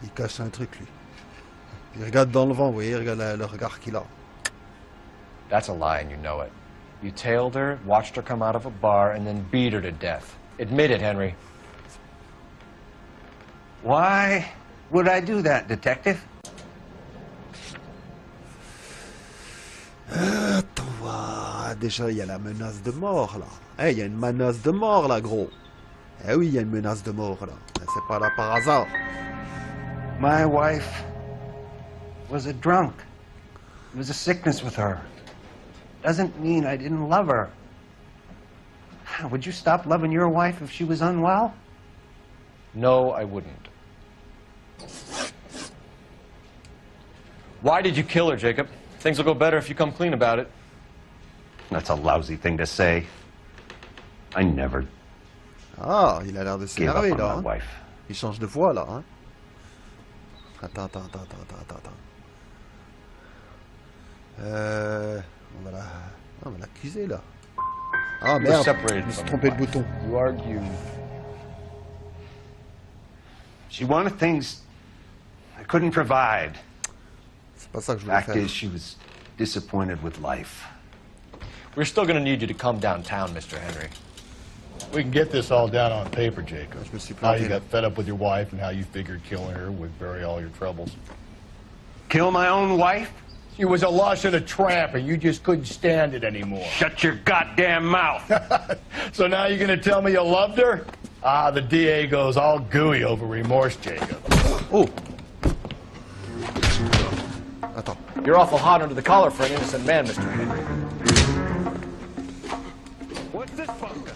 Il cache un truc, lui. Il regarde dans le vent, vous voyez, il regarde le regard qu'il a. That's a lie, and you know it. You tailed her, watched her come out of a bar, and then beat her to death. Admit it, Henry. Why would I do that, detective? Attends, voir. Déjà, il y a la menace de mort, là. Eh, il y a une menace de mort, là, gros. Eh oui, il y a une menace de mort, là. C'est pas là par hasard. My wife was a drunk. There was a sickness with her. Doesn't mean I didn't love her. Would you stop loving your wife if she was unwell? No, I wouldn't. Why did you kill her, Jacob? Things will go better if you come clean about it. That's a lousy thing to say. I never Ah, il a l'air de gave up s'énerver, on là. my Hein. wife. Il change de voix, là. Hein. Attends. On va l'accuser, là. Ah, merde, je me suis trompé de bouton. You argue. She wanted things I couldn't provide. C'est pas ça que je voulais Fact faire. is, she was disappointed with life. We're still going to need you to come downtown, Mr. Henry. We can get this all down on paper, Jacob. Je me suis How planté, you là. got fed up with your wife and how you figured killing her would bury all your troubles. Kill my own wife? She was a lush and a tramp, and you just couldn't stand it anymore. Shut your goddamn mouth. So now you're gonna tell me you loved her? Ah, the DA goes all gooey over remorse, Jacob. Oh. Attends. You're awful hot under the collar for an innocent man, Mr. Henry. What's this fucker?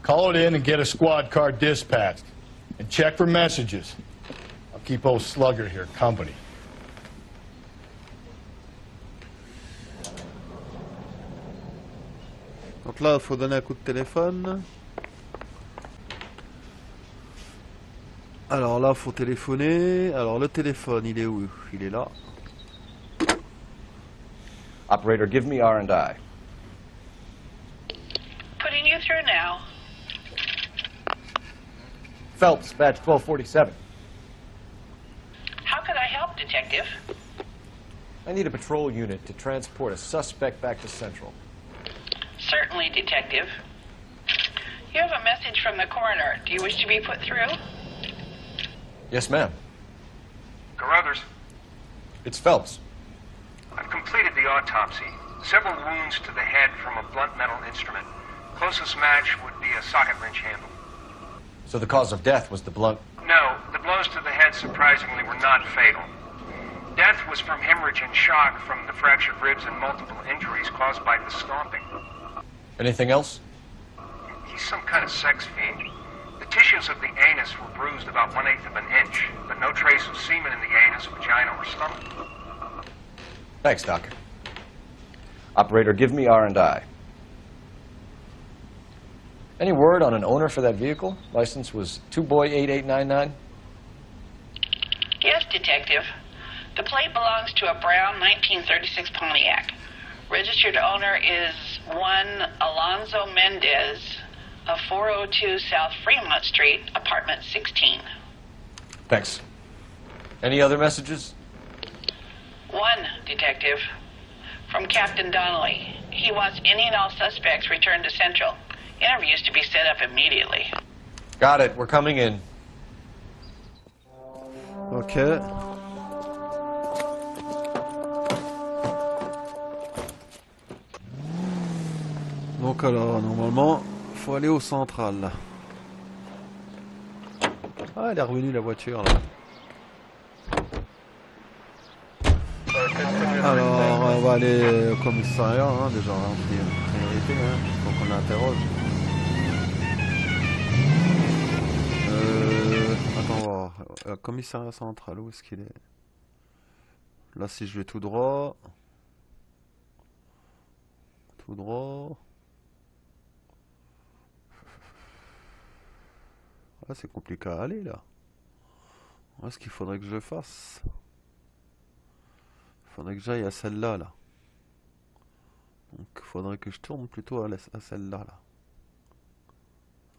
Call it in and get a squad car dispatched. And check for messages. I'll keep old Slugger here company. Donc là, il faut donner un coup de téléphone. Alors là, il faut téléphoner. Alors le téléphone, il est où? Il est là. Operator, give me R&I. Putting you through now. Phelps, badge 1247. How could I help, Detective? I need a patrol unit to transport a suspect back to Central. Certainly, Detective. You have a message from the coroner. Do you wish to be put through? Yes, ma'am. Carruthers, It's Phelps. I've completed the autopsy. Several wounds to the head from a blunt metal instrument. Closest match would be a socket wrench handle. So the cause of death was the blunt... No, the blows to the head surprisingly were not fatal. Death was from hemorrhage and shock from the fractured ribs and multiple injuries caused by the stomping. Anything else? He's some kind of sex fiend. The tissues of the anus were bruised about 1/8 of an inch, but no trace of semen in the anus, vagina, or stomach. Thanks, Doctor. Operator, give me R&I. Any word on an owner for that vehicle? License was 2boy8899. Yes, Detective. The plate belongs to a brown 1936 Pontiac. Registered owner is one Alonzo Mendez of 402 South Fremont Street, apartment 16. Thanks. Any other messages? One, Detective. From Captain Donnelly. He wants any and all suspects returned to Central. Interviews to be set up immediately. Got it. We're coming in. Ok. Donc alors, normalement, faut aller au central. Là. Ah, elle est revenue la voiture là. Alors, on va aller au commissariat, hein, déjà, en priorité, hein, faut qu'on l'interroge. Attends, on va voir. Commissariat central, où est-ce qu'il est? Là, si je vais tout droit. Tout droit. Ah, c'est compliqué à aller, là. Qu'est-ce qu'il faudrait que je fasse? Faudrait que j'aille à celle-là, là. Donc, faudrait que je tourne plutôt à celle-là, là.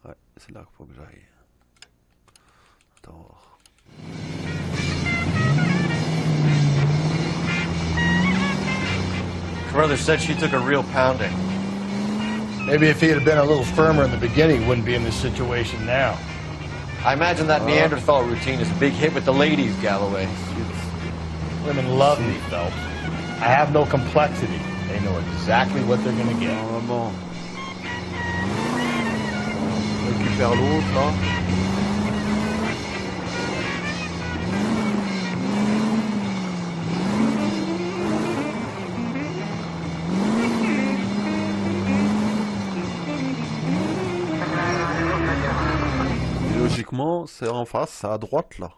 Ouais, c'est là qu'il faut que j'aille. Attends. Carruthers said she took a real pounding. Maybe if he had been a little firmer in the beginning, he wouldn't be in this situation now. I imagine that Neanderthal routine is a big hit with the ladies, Galloway. Women love me, Phelps. I have no complexity. They know exactly what they're gonna get. Normalement. On récupère l'autre, là. Et logiquement, c'est en face, c'est à droite, là.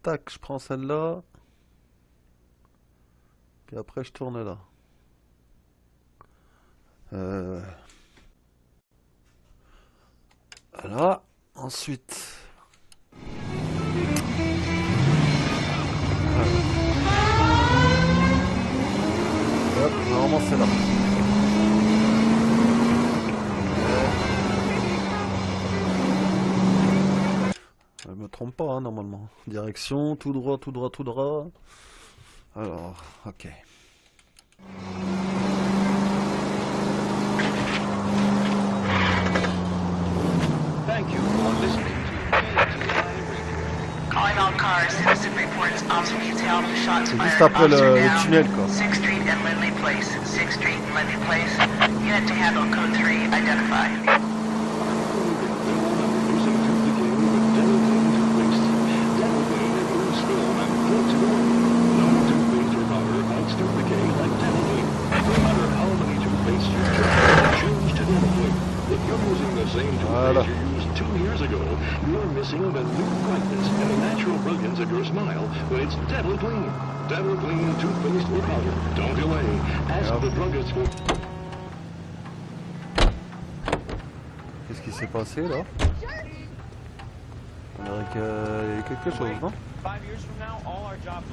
Tac, je prends celle-là. Puis après, je tourne là. Voilà. Ensuite. Hop, normalement c'est là. Je me trompe pas, hein, normalement. Direction, tout droit, tout droit, tout droit. Alors, ok. Thank you for listening Calling all cars, citizen reports officer detailed shots C'est fired. juste après le tunnel, quoi. 6th Street and Lindley Place. 6th Street and Lindley Place. Unit to handle code 3, identify. Voilà. 2 years ago, you're missing the new brightness and the natural brilliance of your smile when it's Dental Clean. Dental Clean toothpaste or powder. Don't delay. Ask the druggist for... s'est passé là? On dirait qu'il y a eu quelque chose, non?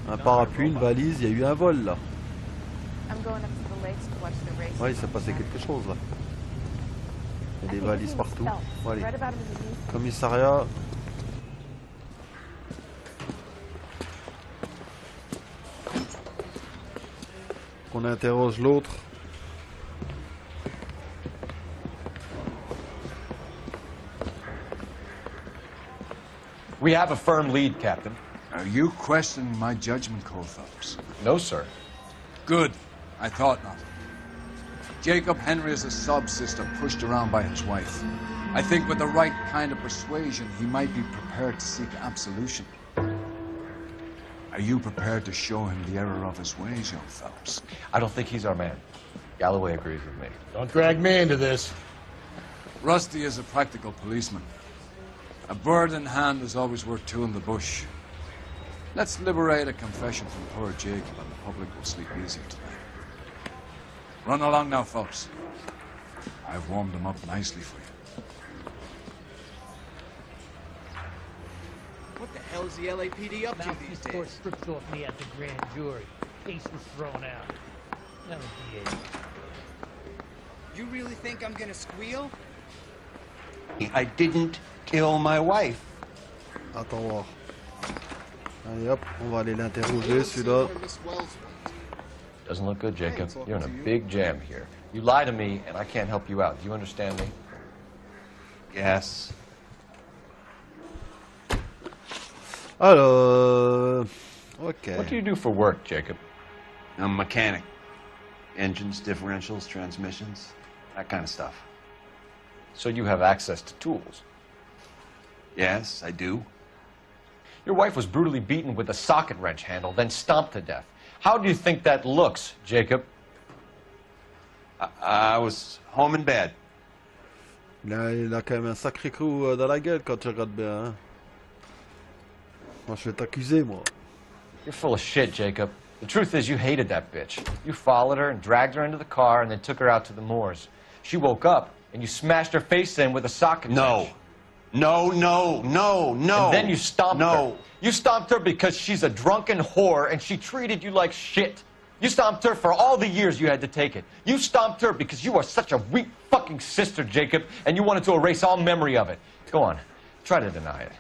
Un parapluie, une valise, il y a eu un vol là. Ouais, il s'est passé quelque chose là. Il y a des valises partout. Bon, allez. Commissariat. Qu'on interroge l'autre. We have a firm lead, Captain. Are you questioning my judgment call, Phelps? No, sir. Good. I thought not. Jacob Henry is a sub-sister pushed around by his wife. I think with the right kind of persuasion, he might be prepared to seek absolution. Are you prepared to show him the error of his ways, young Phelps? I don't think he's our man. Galloway agrees with me. Don't drag me into this. Rusty is a practical policeman. A bird in hand is always worth two in the bush. Let's liberate a confession from poor Jacob and the public will sleep easier tonight. Run along now, Phelps. I've warmed them up nicely for you. What the hell is the LAPD up to these days? Stripped off me at the grand jury. Case was thrown out. No DA. You really think I'm gonna squeal? I didn't kill my wife. Attends voir. Allez hop, on va aller l'interroger celui-là. Doesn't look good, Jacob. You're in a big jam here. You lie to me, and I can't help you out. Do you understand me? Yes. Alors, okay. What do you do for work, Jacob? I'm a mechanic. Engines, differentials, transmissions, that kind of stuff. So you have access to tools? Yes, I do. Your wife was brutally beaten with a socket wrench handle, then stomped to death. How do you think that looks, Jacob? I was home in bed. Il a quand même un sacré coup dans la gueule quand tu regardes bien. Hein? Moi, je vais t'accuser, moi. You're full of shit, Jacob. The truth is you hated that bitch. You followed her and dragged her into the car and then took her out to the moors. She woke up and you smashed her face in with a socket wrench. No. And then you stomped her. You stomped her because she's a drunken whore and she treated you like shit. You stomped her for all the years you had to take it. You stomped her because you are such a weak fucking sister, Jacob, and you wanted to erase all memory of it. Go on. Try to deny it.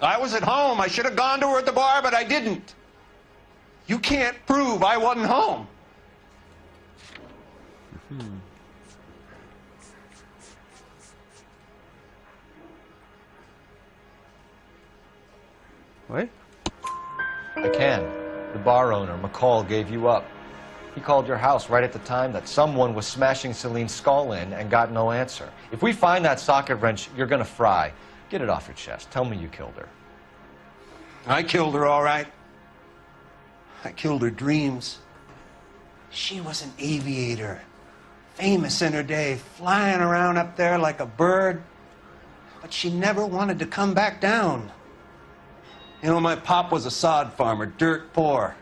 I was at home. I should have gone to her at the bar, but I didn't. You can't prove I wasn't home. Ouais? I can. The bar owner, McCall, gave you up. He called your house right at the time that someone was smashing Celine's skull in and got no answer. If we find that socket wrench, you're gonna fry. Get it off your chest. Tell me you killed her. I killed her, all right. I killed her dreams. She was an aviator, famous in her day, flying around up there like a bird. But she never wanted to come back down. You know, my pop was a sod farmer, dirt poor.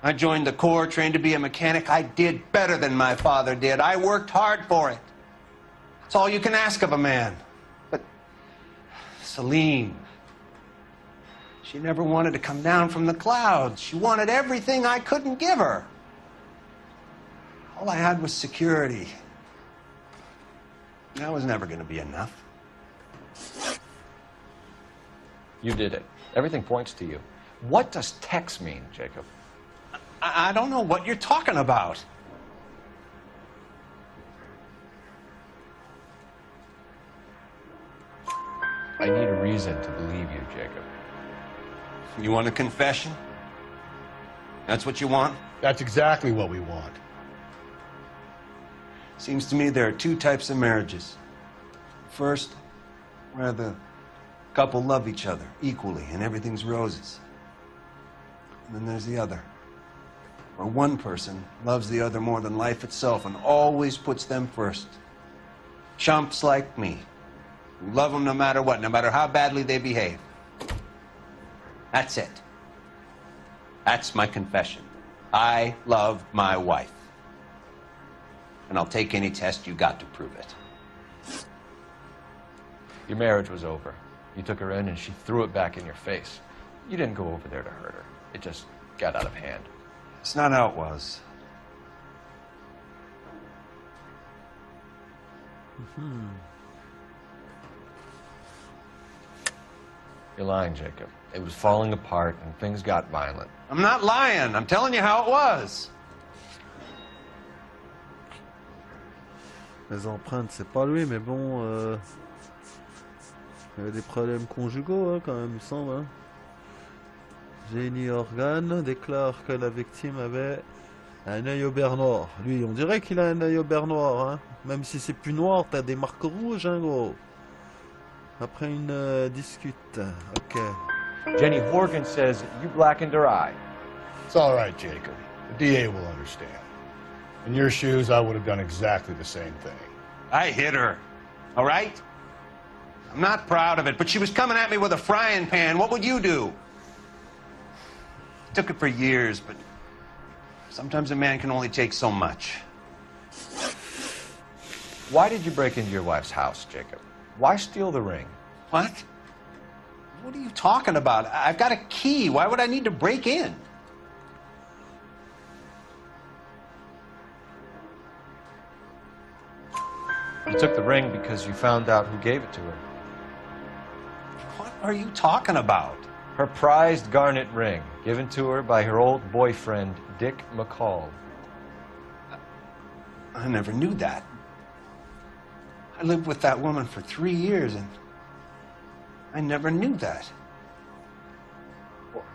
I joined the Corps, trained to be a mechanic. I did better than my father did. I worked hard for it. That's all you can ask of a man. But Celine, she never wanted to come down from the clouds. She wanted everything I couldn't give her. All I had was security. That was never going to be enough. You did it. Everything points to you. What does Tex mean, Jacob? I don't know what you're talking about. I need a reason to believe you, Jacob. You want a confession? That's what you want? That's exactly what we want. Seems to me there are two types of marriages. First, where the couple love each other equally and everything's roses. And then there's the other, where one person loves the other more than life itself and always puts them first. Chumps like me, who love them no matter what, no matter how badly they behave. That's it. That's my confession. I love my wife. And I'll take any test you got to prove it. Your marriage was over. You took her in and she threw it back in your face. You didn't go over there to hurt her. It just got out of hand. It's not how it was. You're lying, Jacob. It was falling apart and things got violent. I'm not lying. I'm telling you how it was. Les empreintes, c'est pas lui, mais bon, il y avait des problèmes conjugaux, hein, quand même, il me semble. Hein. Jenny Organ déclare que la victime avait un œil au beurre noir. Lui, on dirait qu'il a un œil au beurre noir, hein. Même si c'est plus noir, t'as des marques rouges, hein, gros. Après une dispute. Ok. Jenny Horgan says you blackened her eye. It's all right, Jacob. The DA will understand. In your shoes, I would have done exactly the same thing. I hit her, all right? I'm not proud of it, but she was coming at me with a frying pan. What would you do? Took it for years, but sometimes a man can only take so much. Why did you break into your wife's house, Jacob? Why steal the ring? What? What are you talking about? I've got a key. Why would I need to break in? You took the ring because you found out who gave it to her. What are you talking about? Her prized garnet ring, given to her by her old boyfriend, Dick McCall. I never knew that. I lived with that woman for 3 years, and I never knew that. Well,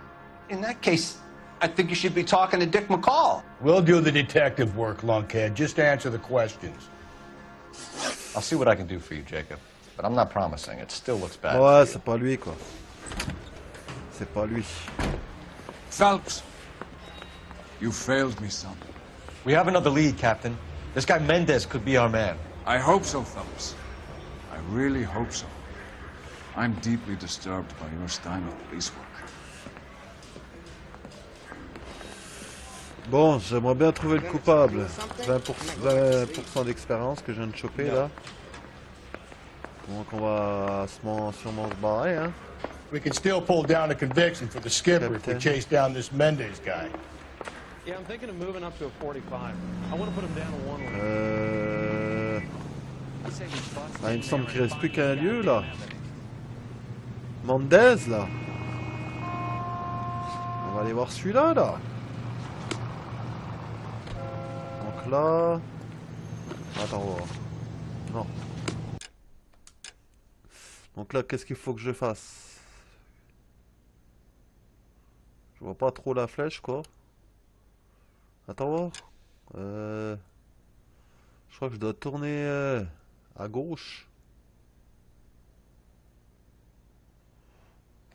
in that case, I think you should be talking to Dick McCall. We'll do the detective work, lunkhead. Just answer the questions. I'll see what I can do for you, Jacob. But I'm not promising. It still looks bad. Ouais, c'est pas lui, quoi. C'est pas lui. Phelps, you failed me, son. We have another lead, Captain. This guy Mendez could be our man. I hope so, Phelps. I really hope so. I'm deeply disturbed by your style of police work. Bon, j'aimerais bien trouver le coupable. 20% d'expérience que je viens de choper, là. Donc on va sûrement se barrer, hein. We can still pull down a conviction for the skipper if we chase down this Mendez guy. Yeah, I'm thinking of moving up to a 45. I want to put him down to one way. Ah, il me semble qu'il reste plus qu'un lieu, là. Mendez, là. On va aller voir celui-là, là. Donc là... Attends, on va voir. Non. Donc là, qu'est-ce qu'il faut que je fasse? Je vois pas trop la flèche, quoi. Attends, voir. Je crois que je dois tourner à gauche.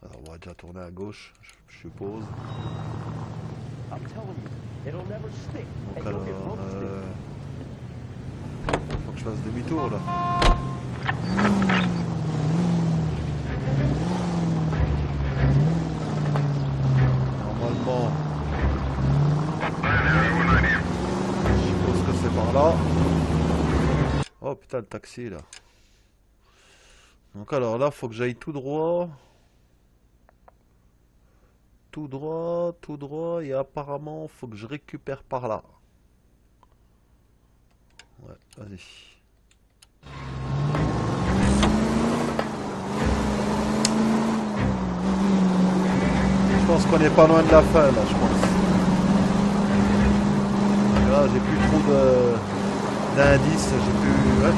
Alors, on va déjà tourner à gauche, je suppose. Donc alors, faut que je fasse demi-tour, là. Normalement, je suppose que c'est par là. Oh putain, le taxi, là. Donc alors là, faut que j'aille tout droit. Tout droit, et apparemment, faut que je récupère par là. Ouais, vas-y. Je pense qu'on est pas loin de la fin, là, je pense. Là, j'ai plus trop d'indices, j'ai plus... Ouais.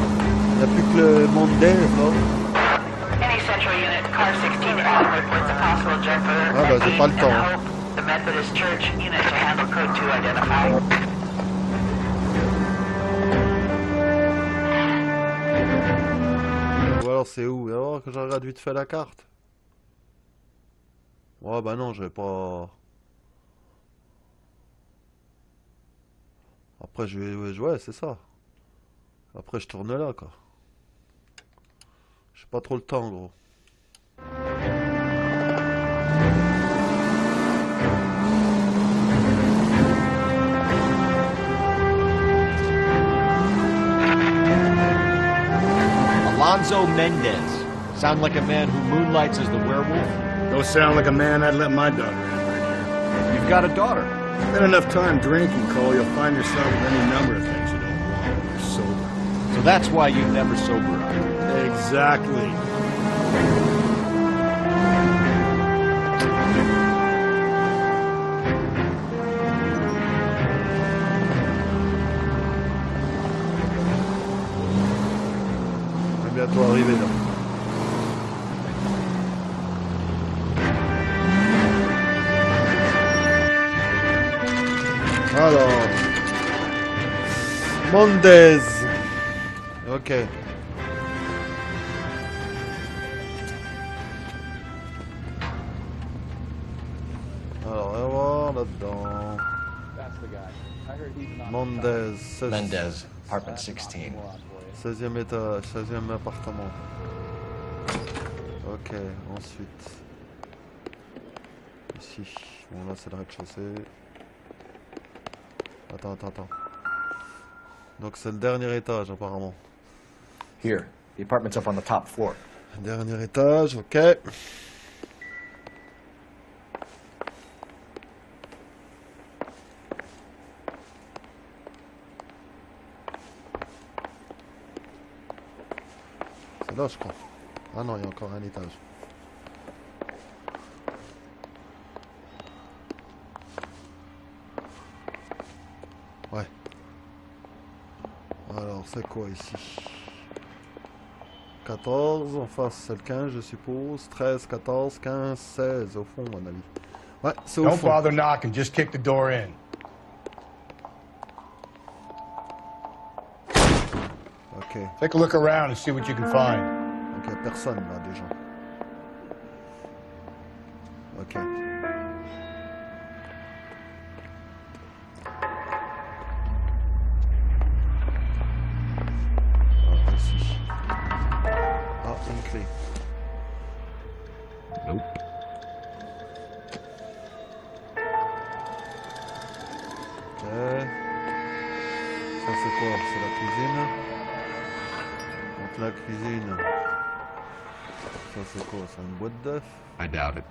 Il n'y a plus que le Mendez, là. Ah bah j'ai pas le temps. Ou alors c'est où? Alors que je regarde vite fait la carte. Ouais bah non, je vais pas... Après je vais... Ouais c'est ça. Après je tourne là quoi. J'ai pas trop le temps gros. Alonzo Mendez, Sound like a man who moonlights as the werewolf? Don't sound like a man I'd let my daughter in right here. You've got a daughter. Spend enough time drinking, Cole, you'll find yourself with any number of things you don't want when you're sober. So that's why you never sober up. Exactly. On est bientôt arrivé là. Alors, Mendez. Ok. Alors, on va voir là-dedans. Mendez. Mendez, apartment 16. 16e étage, 16e appartement. Ok, ensuite. Ici. Bon, là, c'est le rez-de-chaussée. Attends. Donc c'est le dernier étage apparemment. Here, the apartment's up on the top floor. Dernier étage, ok. C'est là je crois. Ah non, il y a encore un étage. Ouais. Alors, c'est quoi ici? 14, en face c'est le 15 je suppose. 13, 14, 15, 16 au fond à mon avis. Ouais, c'est au Don't fond. bother knocking, just kick the door in. Ok. Take a look around and see what you can find. Donc il n'y a personne là déjà. Ok. Nope. Ok. Ça c'est quoi? C'est la cuisine. Donc la cuisine. Ça c'est quoi? C'est une boîte d'œufs? I doubt it.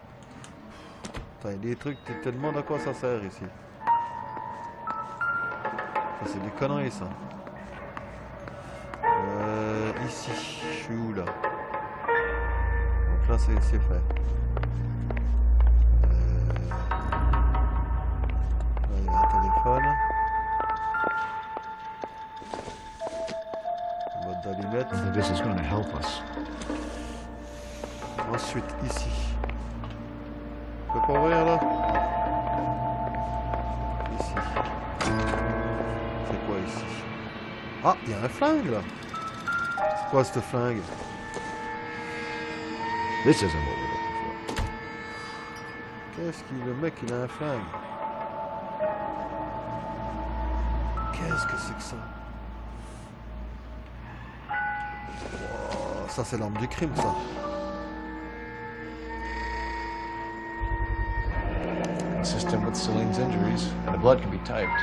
Putain, il y a des trucs, tu te demandes à quoi ça sert ici. Ça c'est des conneries ça. Ici, je suis où là? Donc là c'est fait. Là il y a un téléphone. Mode d'allumette. This is going to help us. Ensuite ici. Je peux pas ouvrir là? Ici. C'est quoi ici? Ah, il y a un flingue là. C'est quoi ce flingue? This isn't what we're looking for. Qu'est-ce qu'il... Le mec, il a un flingue. Qu'est-ce que c'est que ça? Wow, ça, c'est l'arme du crime, ça. Consistent with Celine's injuries, and the blood can be typed.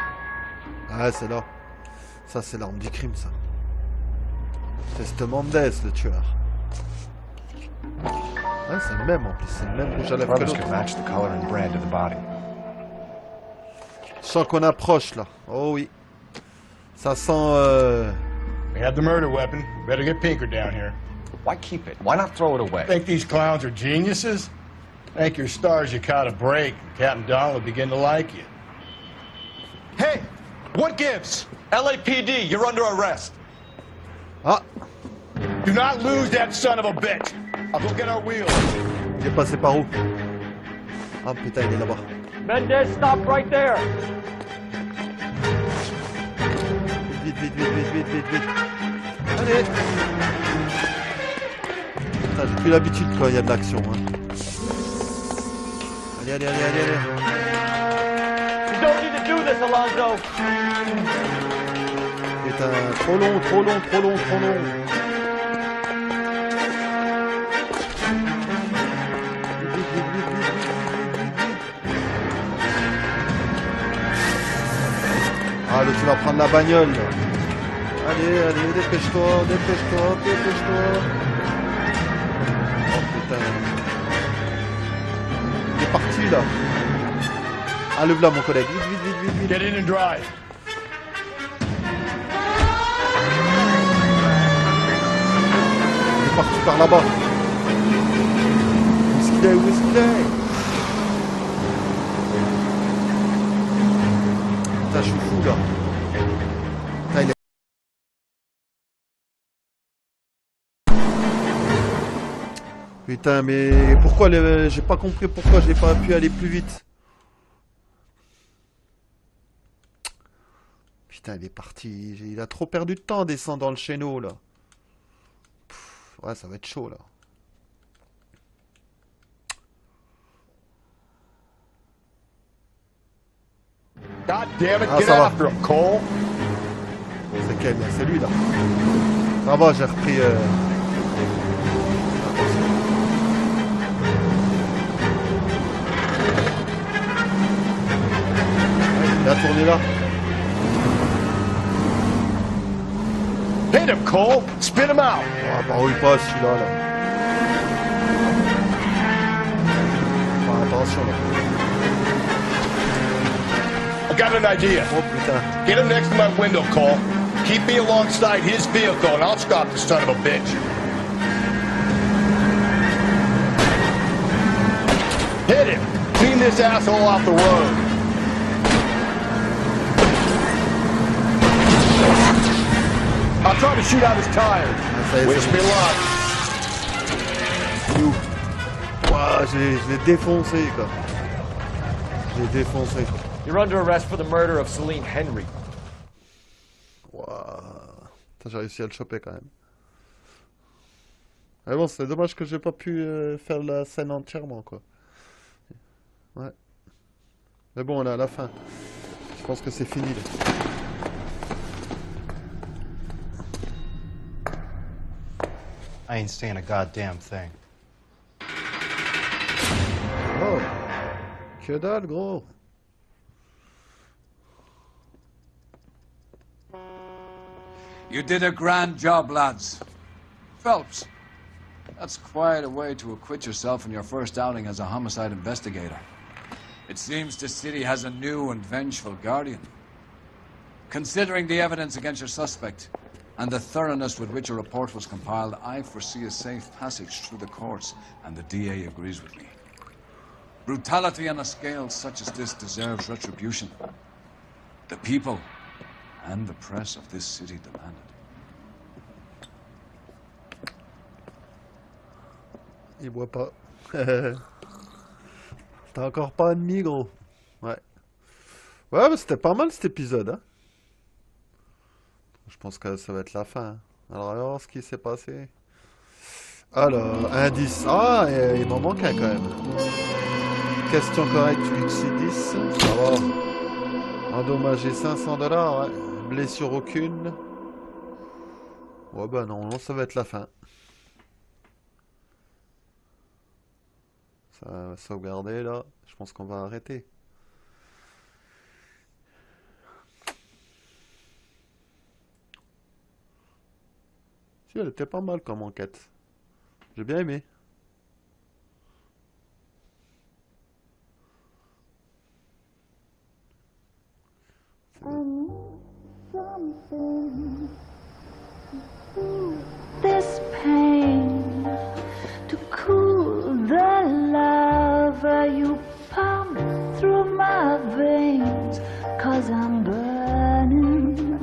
Ah, c'est là. Ça, c'est l'arme du crime, ça. C'est ce Mendez, le tueur. Ouais, c'est le même en plus, c'est le même rouge à lèvres que l'autre. Je sens qu'on approche là. Oh oui. Ça sent. We have the murder weapon. Better get Pinker down here. Why keep it? Why not throw it away? Think these clowns are geniuses? Thank your stars you caught a break. Captain Donald will begin to like you. Hey! What gives? LAPD, you're under arrest. Ah! Do not lose that son of a bitch. I'll go get our wheels. Il est passé par où? Ah putain, il est là-bas. Mendez, stop right there. Vite. Allez! Putain, j'ai plus l'habitude quand il y a de l'action. Hein. Allez. You don't need to do this, Alonzo. Putain, trop long. Ah, là, tu vas prendre la bagnole. Là. Allez, dépêche-toi. putain. Il est parti là. Ah, lève là mon collègue, vite, vite, vite, vite, vite. Get in and drive. Il est parti par là-bas. Où est-ce qu'il est? Où est-ce qu'il est? Putain, je suis fou là. Putain, il est... Putain, mais pourquoi j'ai pas compris pourquoi j'ai pas pu aller plus vite. Putain, il est parti. Il a trop perdu de temps en descendant dans le chéneau là. Pff, ouais, ça va être chaud là. God damn it, Ah, get ça va. after him, Cole. C'est quel? C'est lui là. Ça va, j'ai repris. Il a tourné là. Hit him, Cole. Spit him out. Ah, par où il passe celui-là là. Enfin, attention là. I got an idea. Oh putain. Get him next to my window, Cole. Keep me alongside his vehicle and I'll stop the son of a bitch. Hit him. Clean this asshole off the road. I'll try to shoot out his tires. Wish me luck. Ouah, je l'ai défoncé quoi. Je l'ai défoncé. You're under arrest for the murder of Celine Henry. Ouah. J'ai réussi à le choper quand même. Mais bon, c'est dommage que j'ai pas pu faire la scène entièrement quoi. Ouais. Mais bon, on est à la fin. Je pense que c'est fini là. I ain't saying a goddamn thing. Oh. Que dalle, gros. You did a grand job, lads. Phelps, that's quite a way to acquit yourself in your first outing as a homicide investigator. It seems the city has a new and vengeful guardian. Considering the evidence against your suspect, and the thoroughness with which a report was compiled, I foresee a safe passage through the courts, and the DA agrees with me. Brutality on a scale such as this deserves retribution. The people and the press of this city demand it. Il boit pas. T'as encore pas admis, gros. Ouais. Ouais, mais c'était pas mal cet épisode, hein. Je pense que ça va être la fin. Alors, alors ce qui s'est passé. Alors, indice. Ah, il m'en manque un quand même. Question correcte, UC10. Ça va. Endommagé 500 $, ouais. Blessure aucune. Ouais, bah non, ça va être la fin. Ça va sauvegarder là. Je pense qu'on va arrêter. Si, elle était pas mal comme enquête. J'ai bien aimé. This pain to cool the lava you pump through my veins, 'cause I'm burning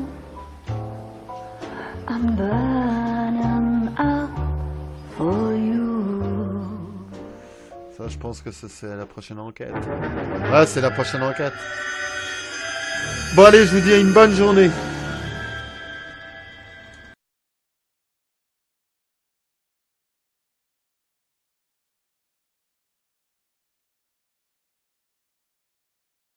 up for you. Ça, je pense que c'est la prochaine enquête. Ouais, c'est la prochaine enquête. Bon, allez, je vous dis une bonne journée.